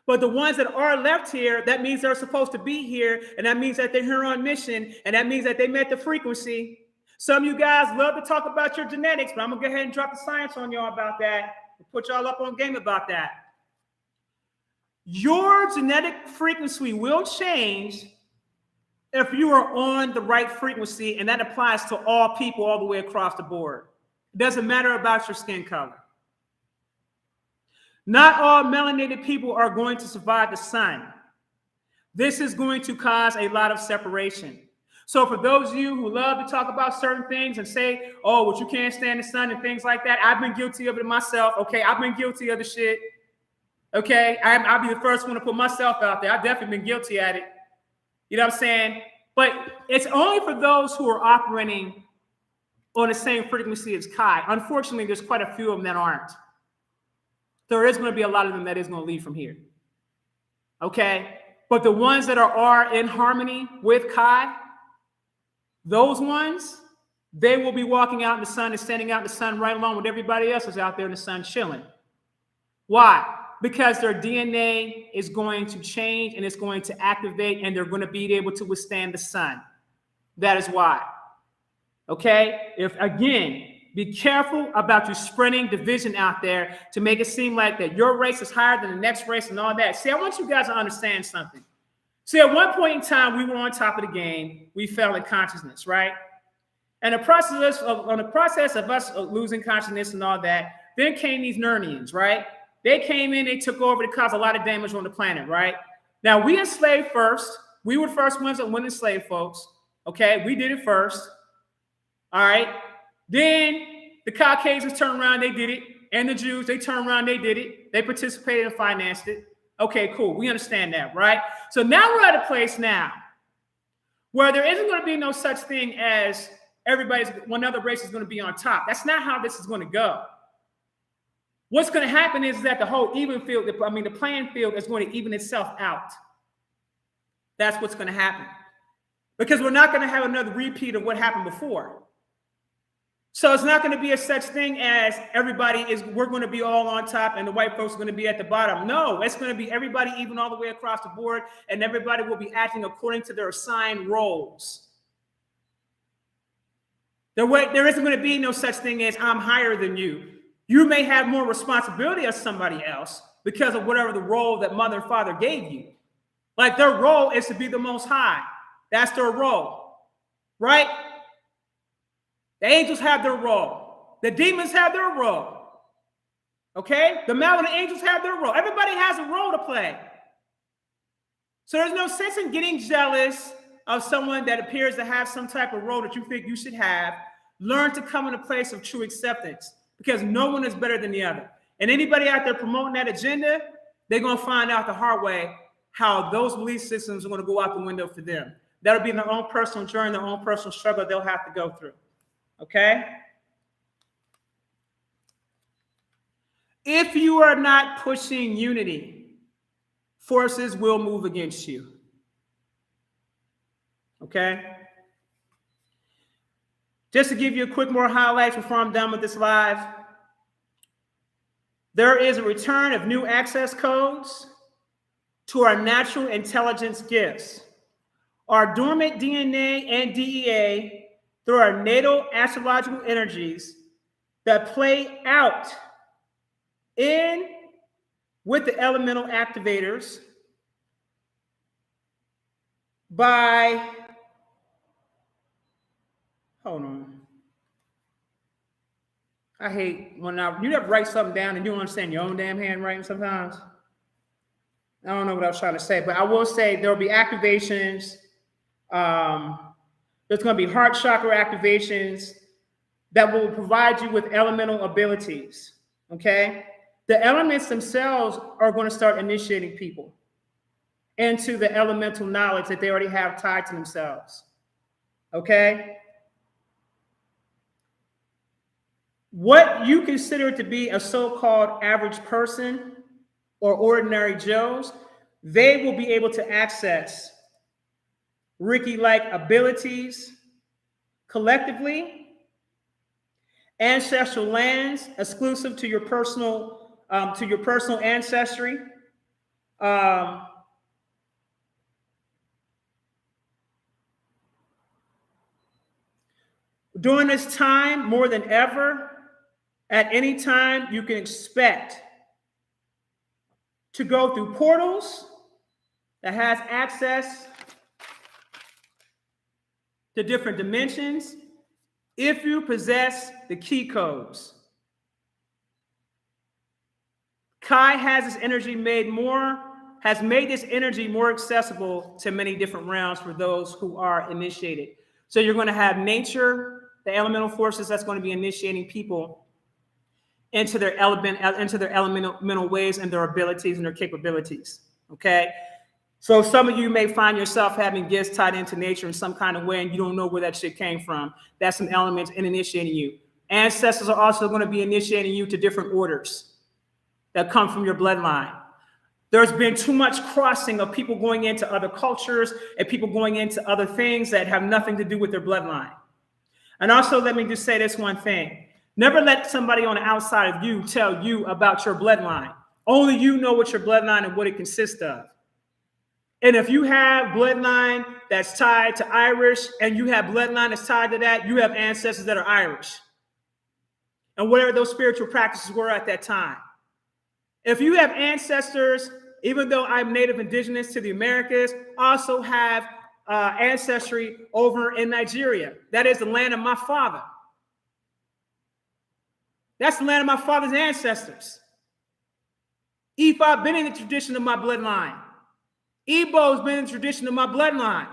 but the ones that are left here, that means they're supposed to be here, and that means that they're here on mission, and that means that they met the frequency. Some of you guys love to talk about your genetics, but I'm going to go ahead and drop the science on y'all about that and put y'all up on game about that. Your genetic frequency will change if you are on the right frequency, and that applies to all people all the way across the board. It doesn't matter about your skin color. Not all melanated people are going to survive the sun. This is going to cause a lot of separation. So for those of you who love to talk about certain things and say, oh, well, you can't stand the sun and things like that, I've been guilty of it myself. Okay, I've been guilty of the shit. Okay, I'll be the first one to put myself out there. I've definitely been guilty at it. You know what I'm saying? But it's only for those who are operating on the same frequency as Kai. Unfortunately, there's quite a few of them that aren't. There is going to be a lot of them that is going to leave from here. Okay? But the ones that are in harmony with Kai, those ones, they will be walking out in the sun and standing out in the sun right along with everybody else who's out there in the sun chilling. Why? Because their DNA is going to change and it's going to activate, and they're going to be able to withstand the sun. That is why. Okay? Again, be careful about you spreading division out there to make it seem like that your race is higher than the next race and all that. See, I want you guys to understand something. See, at one point in time, we were on top of the game. We fell in consciousness, right? And the process of us losing consciousness and all that, then came these Nernians, right? They came in, they took over to cause a lot of damage on the planet, right? Now, we enslaved first. We were the first ones that went enslaved, folks. Okay, we did it first. All right. Then the Caucasians turned around, they did it. And the Jews, they turned around, they did it. They participated and financed it. Okay, cool. We understand that, right? So now we're at a place now where there isn't going to be no such thing as one other race is going to be on top. That's not how this is going to go. What's going to happen is that the whole the playing field is going to even itself out. That's what's going to happen. Because we're not going to have another repeat of what happened before. So it's not going to be a such thing as we're going to be all on top and the white folks are going to be at the bottom. No, it's going to be everybody even all the way across the board, and everybody will be acting according to their assigned roles. There isn't going to be no such thing as I'm higher than you. You may have more responsibility as somebody else because of whatever the role that mother and father gave you. Like their role is to be the most high. That's their role, right? The angels have their role. The demons have their role. Okay? The malevolent angels have their role. Everybody has a role to play. So there's no sense in getting jealous of someone that appears to have some type of role that you think you should have. Learn to come in a place of true acceptance because no one is better than the other. And anybody out there promoting that agenda, they're going to find out the hard way how those belief systems are going to go out the window for them. That'll be their own personal journey, their own personal struggle they'll have to go through. Okay? If you are not pushing unity, forces will move against you. Okay? Just to give you a quick more highlights before I'm done with this live, there is a return of new access codes to our natural intelligence gifts. our dormant DNA and DEA through our natal astrological energies that play out in with the elemental activators by, hold on. I hate when you have to write something down and you don't understand your own damn handwriting sometimes. I don't know what I was trying to say, but I will say there will be activations. There's going to be heart chakra activations that will provide you with elemental abilities, okay? The elements themselves are going to start initiating people into the elemental knowledge that they already have tied to themselves, okay? What you consider to be a so-called average person or ordinary Joes, they will be able to access Reiki-like abilities collectively, ancestral lands exclusive to your personal ancestry, during this time, more than ever, at any time, you can expect to go through portals that has access to different dimensions if you possess the key codes. Kai has this energy has made this energy more accessible to many different realms for those who are initiated. So you're going to have nature, the elemental forces that's going to be initiating people into their elemental ways and their abilities and their capabilities. Okay. So some of you may find yourself having gifts tied into nature in some kind of way, and you don't know where that shit came from. That's some elements in initiating you. Ancestors are also going to be initiating you to different orders that come from your bloodline. There's been too much crossing of people going into other cultures and people going into other things that have nothing to do with their bloodline. And also, let me just say this one thing. Never let somebody on the outside of you tell you about your bloodline. Only you know what your bloodline and what it consists of. And if you have bloodline that's tied to Irish and you have bloodline that's tied to that, you have ancestors that are Irish. And whatever those spiritual practices were at that time. If you have ancestors, even though I'm Native Indigenous to the Americas, also have ancestry over in Nigeria. That is the land of my father. That's the land of my father's ancestors. Ifa been in the tradition of my bloodline. Igbo's been in the tradition of my bloodline.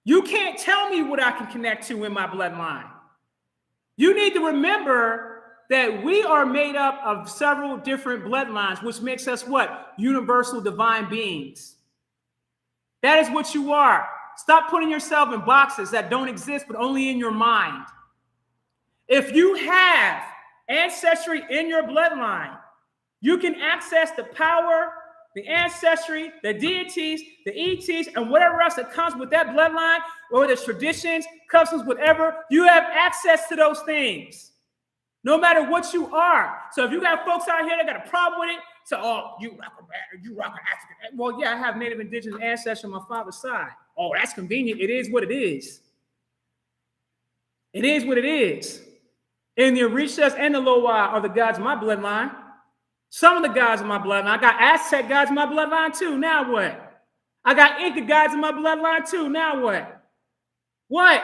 You can't tell me what I can connect to in my bloodline. You need to remember that we are made up of several different bloodlines, which makes us what? Universal divine beings. That is what you are. Stop putting yourself in boxes that don't exist, but only in your mind. If you have ancestry in your bloodline, you can access the power, the ancestry, the deities, the ETs, and whatever else that comes with that bloodline, or the traditions, customs, whatever. You have access to those things, no matter what you are. So if you got folks out here that got a problem with it, so, oh, you rock an African. Well, yeah, I have Native Indigenous ancestry on my father's side. Oh, that's convenient. It is what it is. It is what it is. And the Orishas and the Loa are the gods of my bloodline. Some of the gods in my bloodline. I got Aztec gods in my bloodline too. Now what? I got Inca gods in my bloodline too. Now what? What?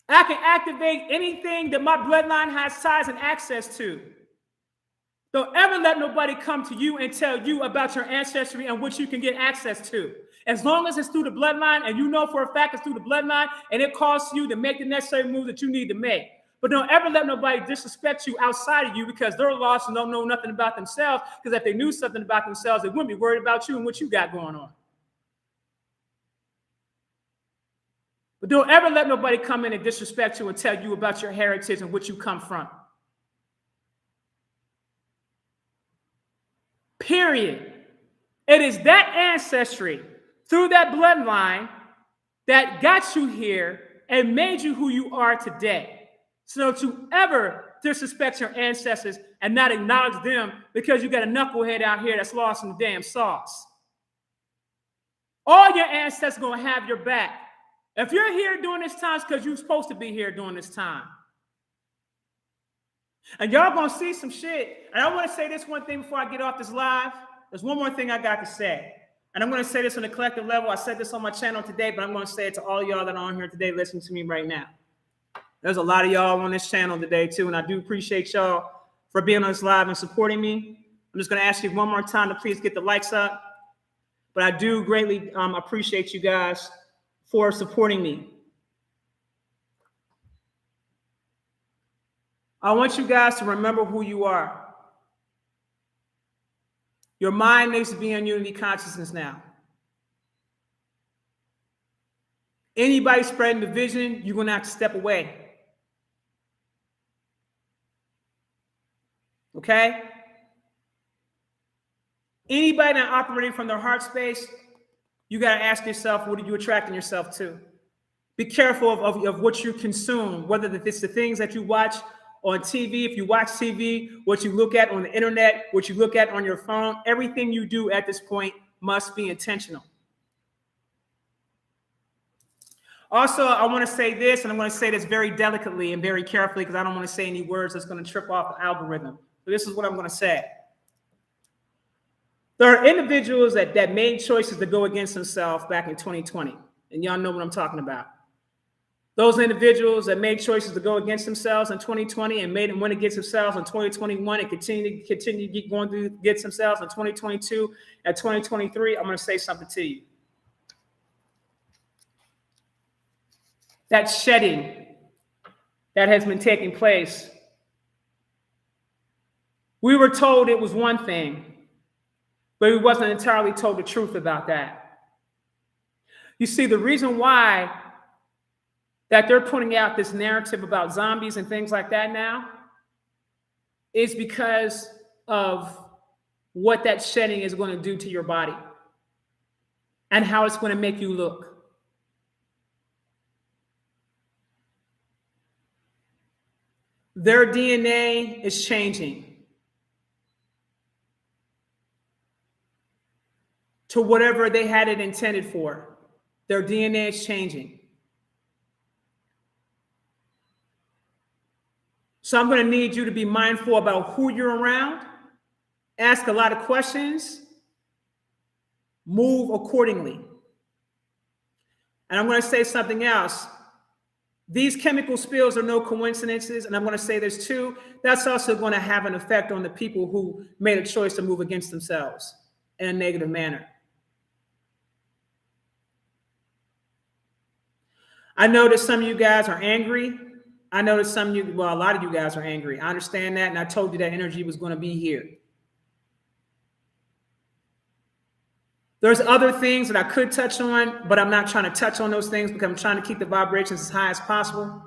I can activate anything that my bloodline has ties and access to. Don't ever let nobody come to you and tell you about your ancestry and what you can get access to. As long as it's through the bloodline and you know for a fact it's through the bloodline and it costs you to make the necessary move that you need to make. But don't ever let nobody disrespect you outside of you because they're lost and don't know nothing about themselves. Because if they knew something about themselves, they wouldn't be worried about you and what you got going on. But don't ever let nobody come in and disrespect you and tell you about your heritage and what you come from. Period. It is that ancestry through that bloodline that got you here and made you who you are today. So don't you ever disrespect your ancestors and not acknowledge them because you got a knucklehead out here that's lost in the damn sauce. All your ancestors are going to have your back. If you're here during this time, it's because you're supposed to be here during this time. And y'all going to see some shit. And I want to say this one thing before I get off this live. There's one more thing I got to say. And I'm going to say this on a collective level. I said this on my channel today, but I'm going to say it to all y'all that are on here today listening to me right now. There's a lot of y'all on this channel today, too, and I do appreciate y'all for being on this live and supporting me. I'm just going to ask you one more time to please get the likes up. But I do greatly appreciate you guys for supporting me. I want you guys to remember who you are. Your mind needs to be in unity consciousness now. Anybody spreading division, you're going to have to step away. Okay? Anybody that operating from their heart space, you got to ask yourself, what are you attracting yourself to? Be careful of what you consume, whether it's the things that you watch on TV, if you watch TV, what you look at on the internet, what you look at on your phone. Everything you do at this point must be intentional. Also, I want to say this, and I'm going to say this very delicately and very carefully because I don't want to say any words that's going to trip off the algorithm. So this is what I'm going to say. There are individuals that made choices to go against themselves back in 2020, and y'all know what I'm talking about. Those individuals that made choices to go against themselves in 2020 and went against themselves in 2021 and continue to keep going against themselves in 2022 and 2023, I'm going to say something to you. That shedding that has been taking place, we were told it was one thing, but we wasn't entirely told the truth about that. You see, the reason why that they're putting out this narrative about zombies and things like that now is because of what that shedding is going to do to your body and how it's going to make you look. Their DNA is changing to whatever they had it intended for. Their DNA is changing. So I'm going to need you to be mindful about who you're around, ask a lot of questions, move accordingly. And I'm going to say something else. These chemical spills are no coincidences, and I'm going to say this too. That's also going to have an effect on the people who made a choice to move against themselves in a negative manner. I know that some of you guys are angry. I know that some of you, well, a lot of you guys are angry. I understand that, and I told you that energy was going to be here. There's other things that I could touch on, but I'm not trying to touch on those things because I'm trying to keep the vibrations as high as possible.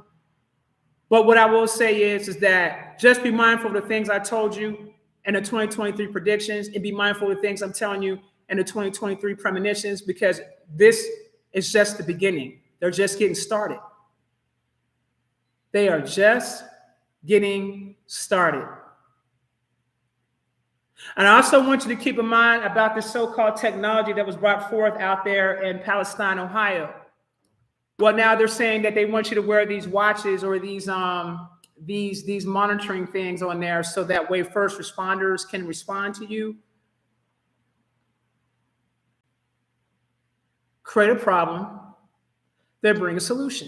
But what I will say is that just be mindful of the things I told you in the 2023 predictions, and be mindful of the things I'm telling you in the 2023 premonitions, because this is just the beginning. They're just getting started. They are just getting started. And I also want you to keep in mind about this so-called technology that was brought forth out there in Palestine, Ohio. Well, now they're saying that they want you to wear these watches or these monitoring things on there so that way first responders can respond to you. Create a problem, then bring a solution.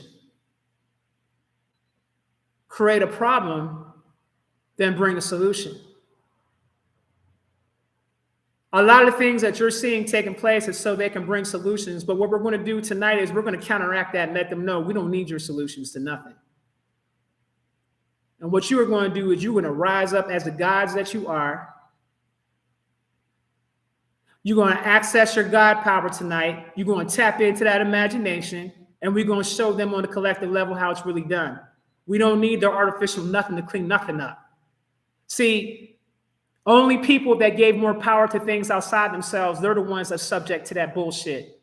Create a problem, then bring a solution. A lot of things that you're seeing taking place is so they can bring solutions. But what we're going to do tonight is we're going to counteract that and let them know we don't need your solutions to nothing. And what you are going to do is you're going to rise up as the gods that you are. You're going to access your God power tonight. You're going to tap into that imagination, and we're going to show them on the collective level how it's really done. We don't need their artificial nothing to clean nothing up. See, only people that gave more power to things outside themselves, they're the ones that are subject to that bullshit.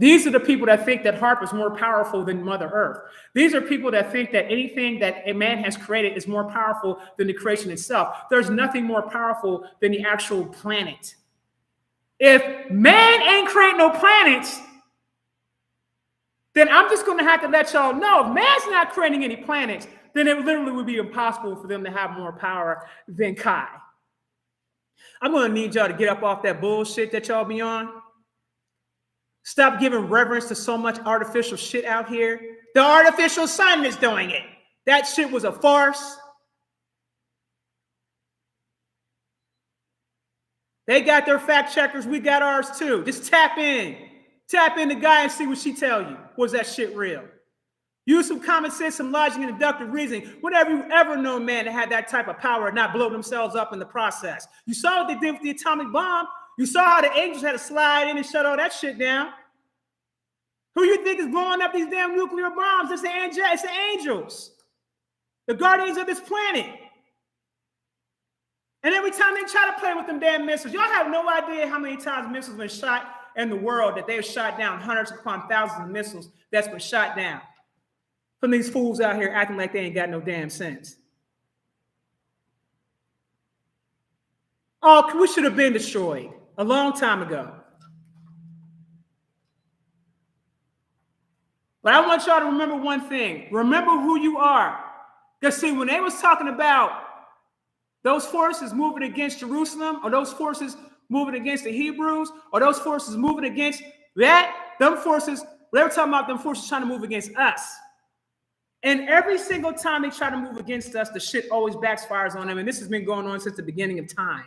These are the people that think that HAARP is more powerful than Mother Earth. These are people that think that anything that a man has created is more powerful than the creation itself. There's nothing more powerful than the actual planet. If man ain't creating no planets, then I'm just going to have to let y'all know, if man's not creating any planets, then it literally would be impossible for them to have more power than Kai. I'm going to need y'all to get up off that bullshit that y'all be on. Stop giving reverence to so much artificial shit out here. The artificial sun is doing it. That shit was a farce. They got their fact checkers. We got ours too. Just tap in. Tap in the guy and see what she tell you. Was that shit real? Use some common sense, some logic, and deductive reasoning. Whenever you ever know man that had that type of power and not blow themselves up in the process. You saw what they did with the atomic bomb. You saw how the angels had to slide in and shut all that shit down. Who you think is blowing up these damn nuclear bombs? It's the angels. The guardians of this planet. And every time they try to play with them damn missiles, y'all have no idea how many times missiles have been shot in the world, that they've shot down hundreds upon thousands of missiles that's been shot down from these fools out here acting like they ain't got no damn sense. Oh, we should have been destroyed a long time ago. But I want y'all to remember one thing. Remember who you are. Because see, when they was talking about those forces moving against Jerusalem, or those forces moving against the Hebrews, or those forces moving against them forces, they were talking about them forces trying to move against us. And every single time they try to move against us, the shit always backfires on them. And this has been going on since the beginning of time.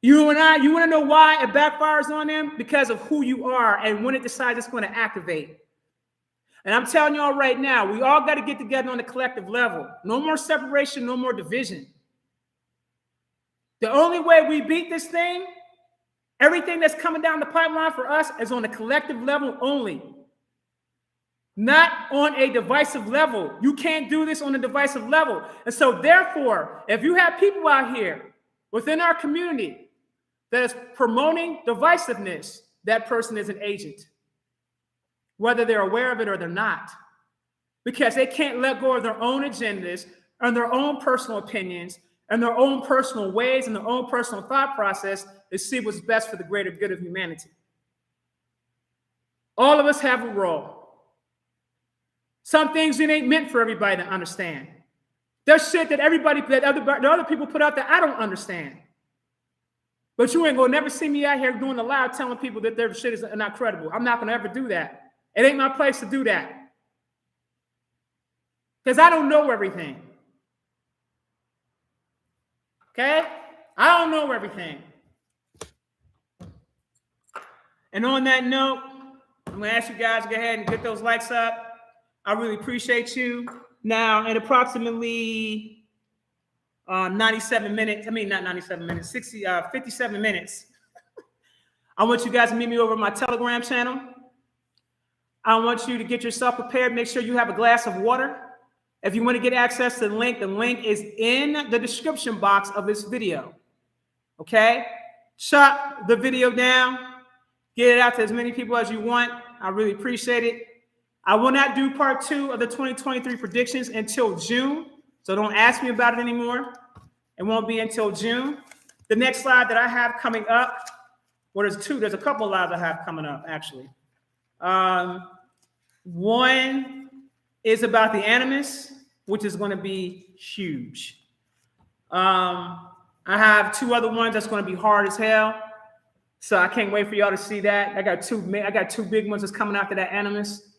You want to know why it backfires on them? Because of who you are and when it decides it's going to activate. And I'm telling y'all right now, we all got to get together on the collective level. No more separation, no more division. The only way we beat this thing, everything that's coming down the pipeline for us, is on a collective level only. Not on a divisive level. You can't do this on a divisive level. And so therefore, if you have people out here within our community that is promoting divisiveness, that person is an agent, whether they're aware of it or they're not, because they can't let go of their own agendas and their own personal opinions and their own personal ways and their own personal thought process to see what's best for the greater good of humanity. All of us have a role. Some things it ain't meant for everybody to understand. There's shit that the other people put out that I don't understand. But you ain't gonna never see me out here doing the loud telling people that their shit is not credible. I'm not gonna ever do that. It ain't my place to do that. Because I don't know everything. Okay? I don't know everything. And on that note, I'm going to ask you guys to go ahead and get those likes up. I really appreciate you. Now, in approximately 57 minutes, 57 minutes, I want you guys to meet me over my Telegram channel. I want you to get yourself prepared. Make sure you have a glass of water. If you want to get access to the link is in the description box of this video. Okay? Shut the video down. Get it out to as many people as you want. I really appreciate it. I will not do part 2 of the 2023 predictions until June. So don't ask me about it anymore. It won't be until June. The next slide that I have coming up, well, there's a couple of lives I have coming up, actually. One is about the Animus, which is going to be huge. I have 2 other ones that's going to be hard as hell. So I can't wait for y'all to see that. I got two big ones that's coming after that Animus.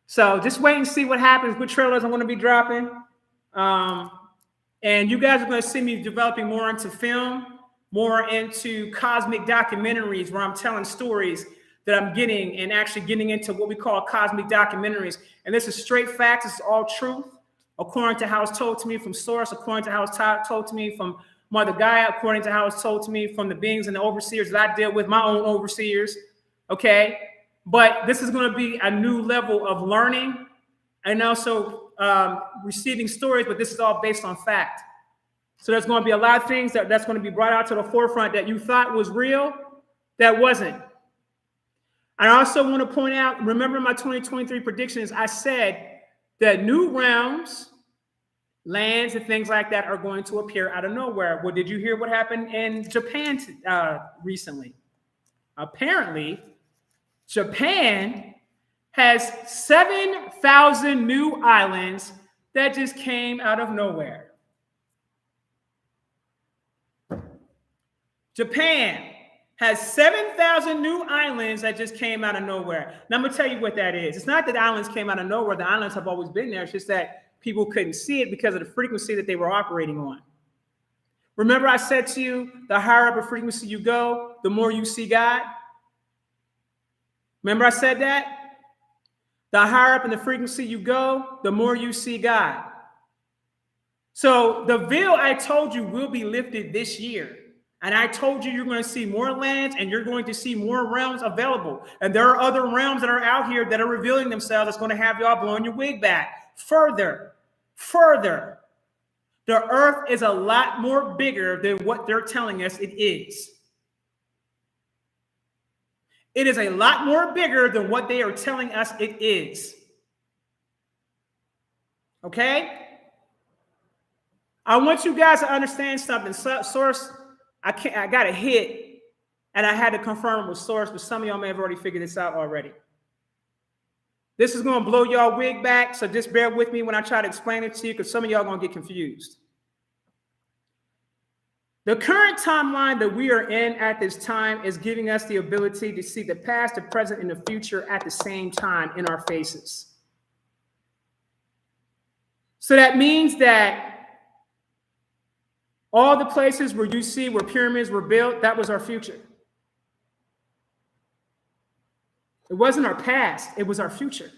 So just wait and see what happens, what trailers I'm going to be dropping. And you guys are going to see me developing more into film, more into cosmic documentaries where I'm telling stories that I'm getting and actually getting into what we call cosmic documentaries. And this is straight facts. This is all truth, according to how it's told to me from source, according to how it's told to me from Mother Gaia, according to how it's told to me from the beings and the overseers that I deal with, my own overseers, okay? But this is going to be a new level of learning and also receiving stories, but this is all based on fact. So there's going to be a lot of things that's going to be brought out to the forefront that you thought was real, that wasn't. I also want to point out, remember my 2023 predictions, I said that new realms, lands, and things like that are going to appear out of nowhere. Well, did you hear what happened in Japan recently? Apparently, Japan has 7,000 new islands that just came out of nowhere. Japan has 7,000 new islands that just came out of nowhere. Now, I'm going to tell you what that is. It's not that the islands came out of nowhere. The islands have always been there. It's just that people couldn't see it because of the frequency that they were operating on. Remember I said to you, the higher up a frequency you go, the more you see God? Remember I said that? The higher up in the frequency you go, the more you see God. So the veil I told you will be lifted this year. And I told you you're going to see more lands and you're going to see more realms available. And there are other realms that are out here that are revealing themselves that's going to have y'all blowing your wig back. Further. The earth is a lot more bigger than what they're telling us it is. It is a lot more bigger than what they are telling us it is. Okay? I want you guys to understand something. Source, I got a hit, and I had to confirm it with Source, but some of y'all may have already figured this out already. This is going to blow y'all wig back, so just bear with me when I try to explain it to you, because some of y'all are going to get confused. The current timeline that we are in at this time is giving us the ability to see the past, the present, and the future at the same time in our faces. So that means that all the places where you see where pyramids were built, that was our future. It wasn't our past, it was our future.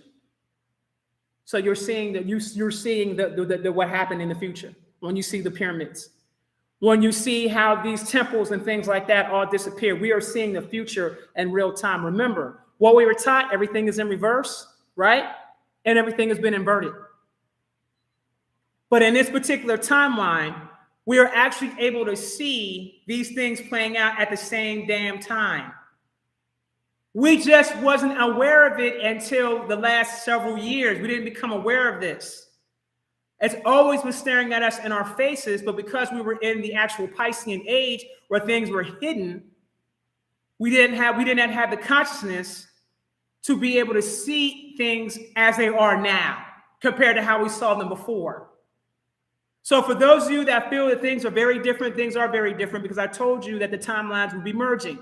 So you're seeing that you're seeing the what happened in the future when you see the pyramids. When you see how these temples and things like that all disappear, we are seeing the future in real time. Remember, what we were taught, everything is in reverse, right? And everything has been inverted. But in this particular timeline, we are actually able to see these things playing out at the same damn time. We just wasn't aware of it until the last several years. We didn't become aware of this. It's always been staring at us in our faces, but because we were in the actual Piscean age where things were hidden, we didn't have the consciousness to be able to see things as they are now compared to how we saw them before. So for those of you that feel that things are very different, things are very different because I told you that the timelines will be merging.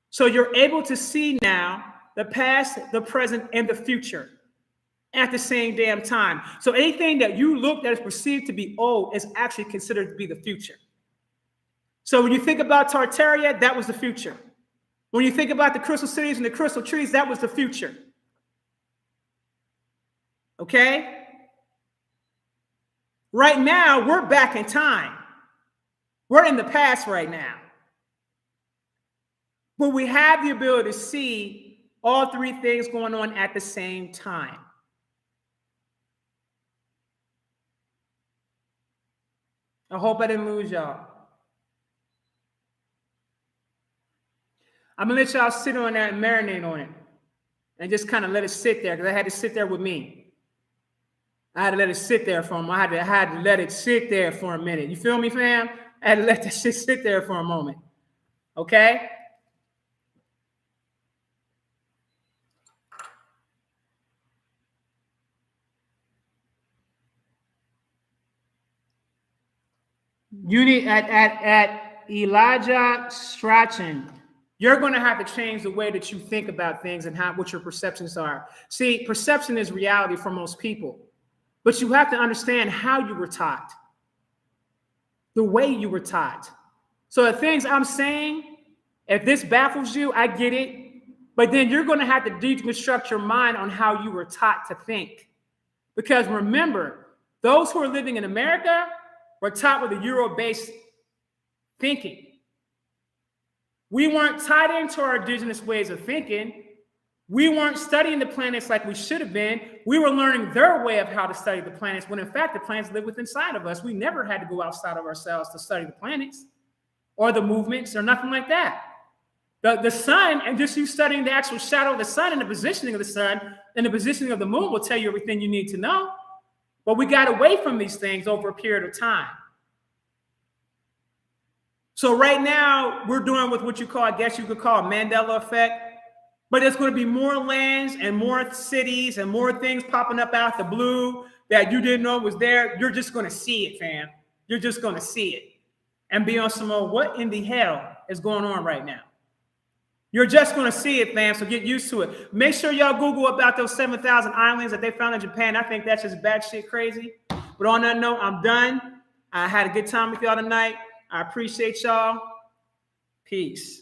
So you're able to see now the past, the present, and the future at the same damn time. So anything that you look that is perceived to be old is actually considered to be the future. So when you think about Tartaria, that was the future. When you think about the crystal cities and the crystal trees, that was the future. Okay? Right now, we're back in time. We're in the past right now. But we have the ability to see all three things going on at the same time. I hope I didn't lose y'all. I'm going to let y'all sit on that and marinate on it and just kind of let it sit there because I had to sit there with me. I had to let it sit there for a moment. I had to let it sit there for a minute. You feel me, fam? I had to let that shit sit there for a moment. Okay? You need at Elijah Strachan, you're going to have to change the way that you think about things and what your perceptions are. See, perception is reality for most people, but you have to understand how you were taught, the way you were taught. So the things I'm saying, if this baffles you, I get it, but then you're going to have to deconstruct your mind on how you were taught to think. Because remember, those who are living in America were taught with a Euro-based thinking. We weren't tied into our indigenous ways of thinking. We weren't studying the planets like we should have been. We were learning their way of how to study the planets, when in fact the planets live within inside of us. We never had to go outside of ourselves to study the planets or the movements or nothing like that. The sun, and just you studying the actual shadow of the sun and the positioning of the sun and the positioning of the moon will tell you everything you need to know. But we got away from these things over a period of time. So right now, we're doing with what you call, I guess you could call a Mandela effect. But there's going to be more lands and more cities and more things popping up out the blue that you didn't know was there. You're just going to see it, fam. You're just going to see it. And be on some more, what in the hell is going on right now? You're just going to see it, fam, so get used to it. Make sure y'all Google about those 7,000 islands that they found in Japan. I think that's just batshit crazy. But on that note, I'm done. I had a good time with y'all tonight. I appreciate y'all. Peace.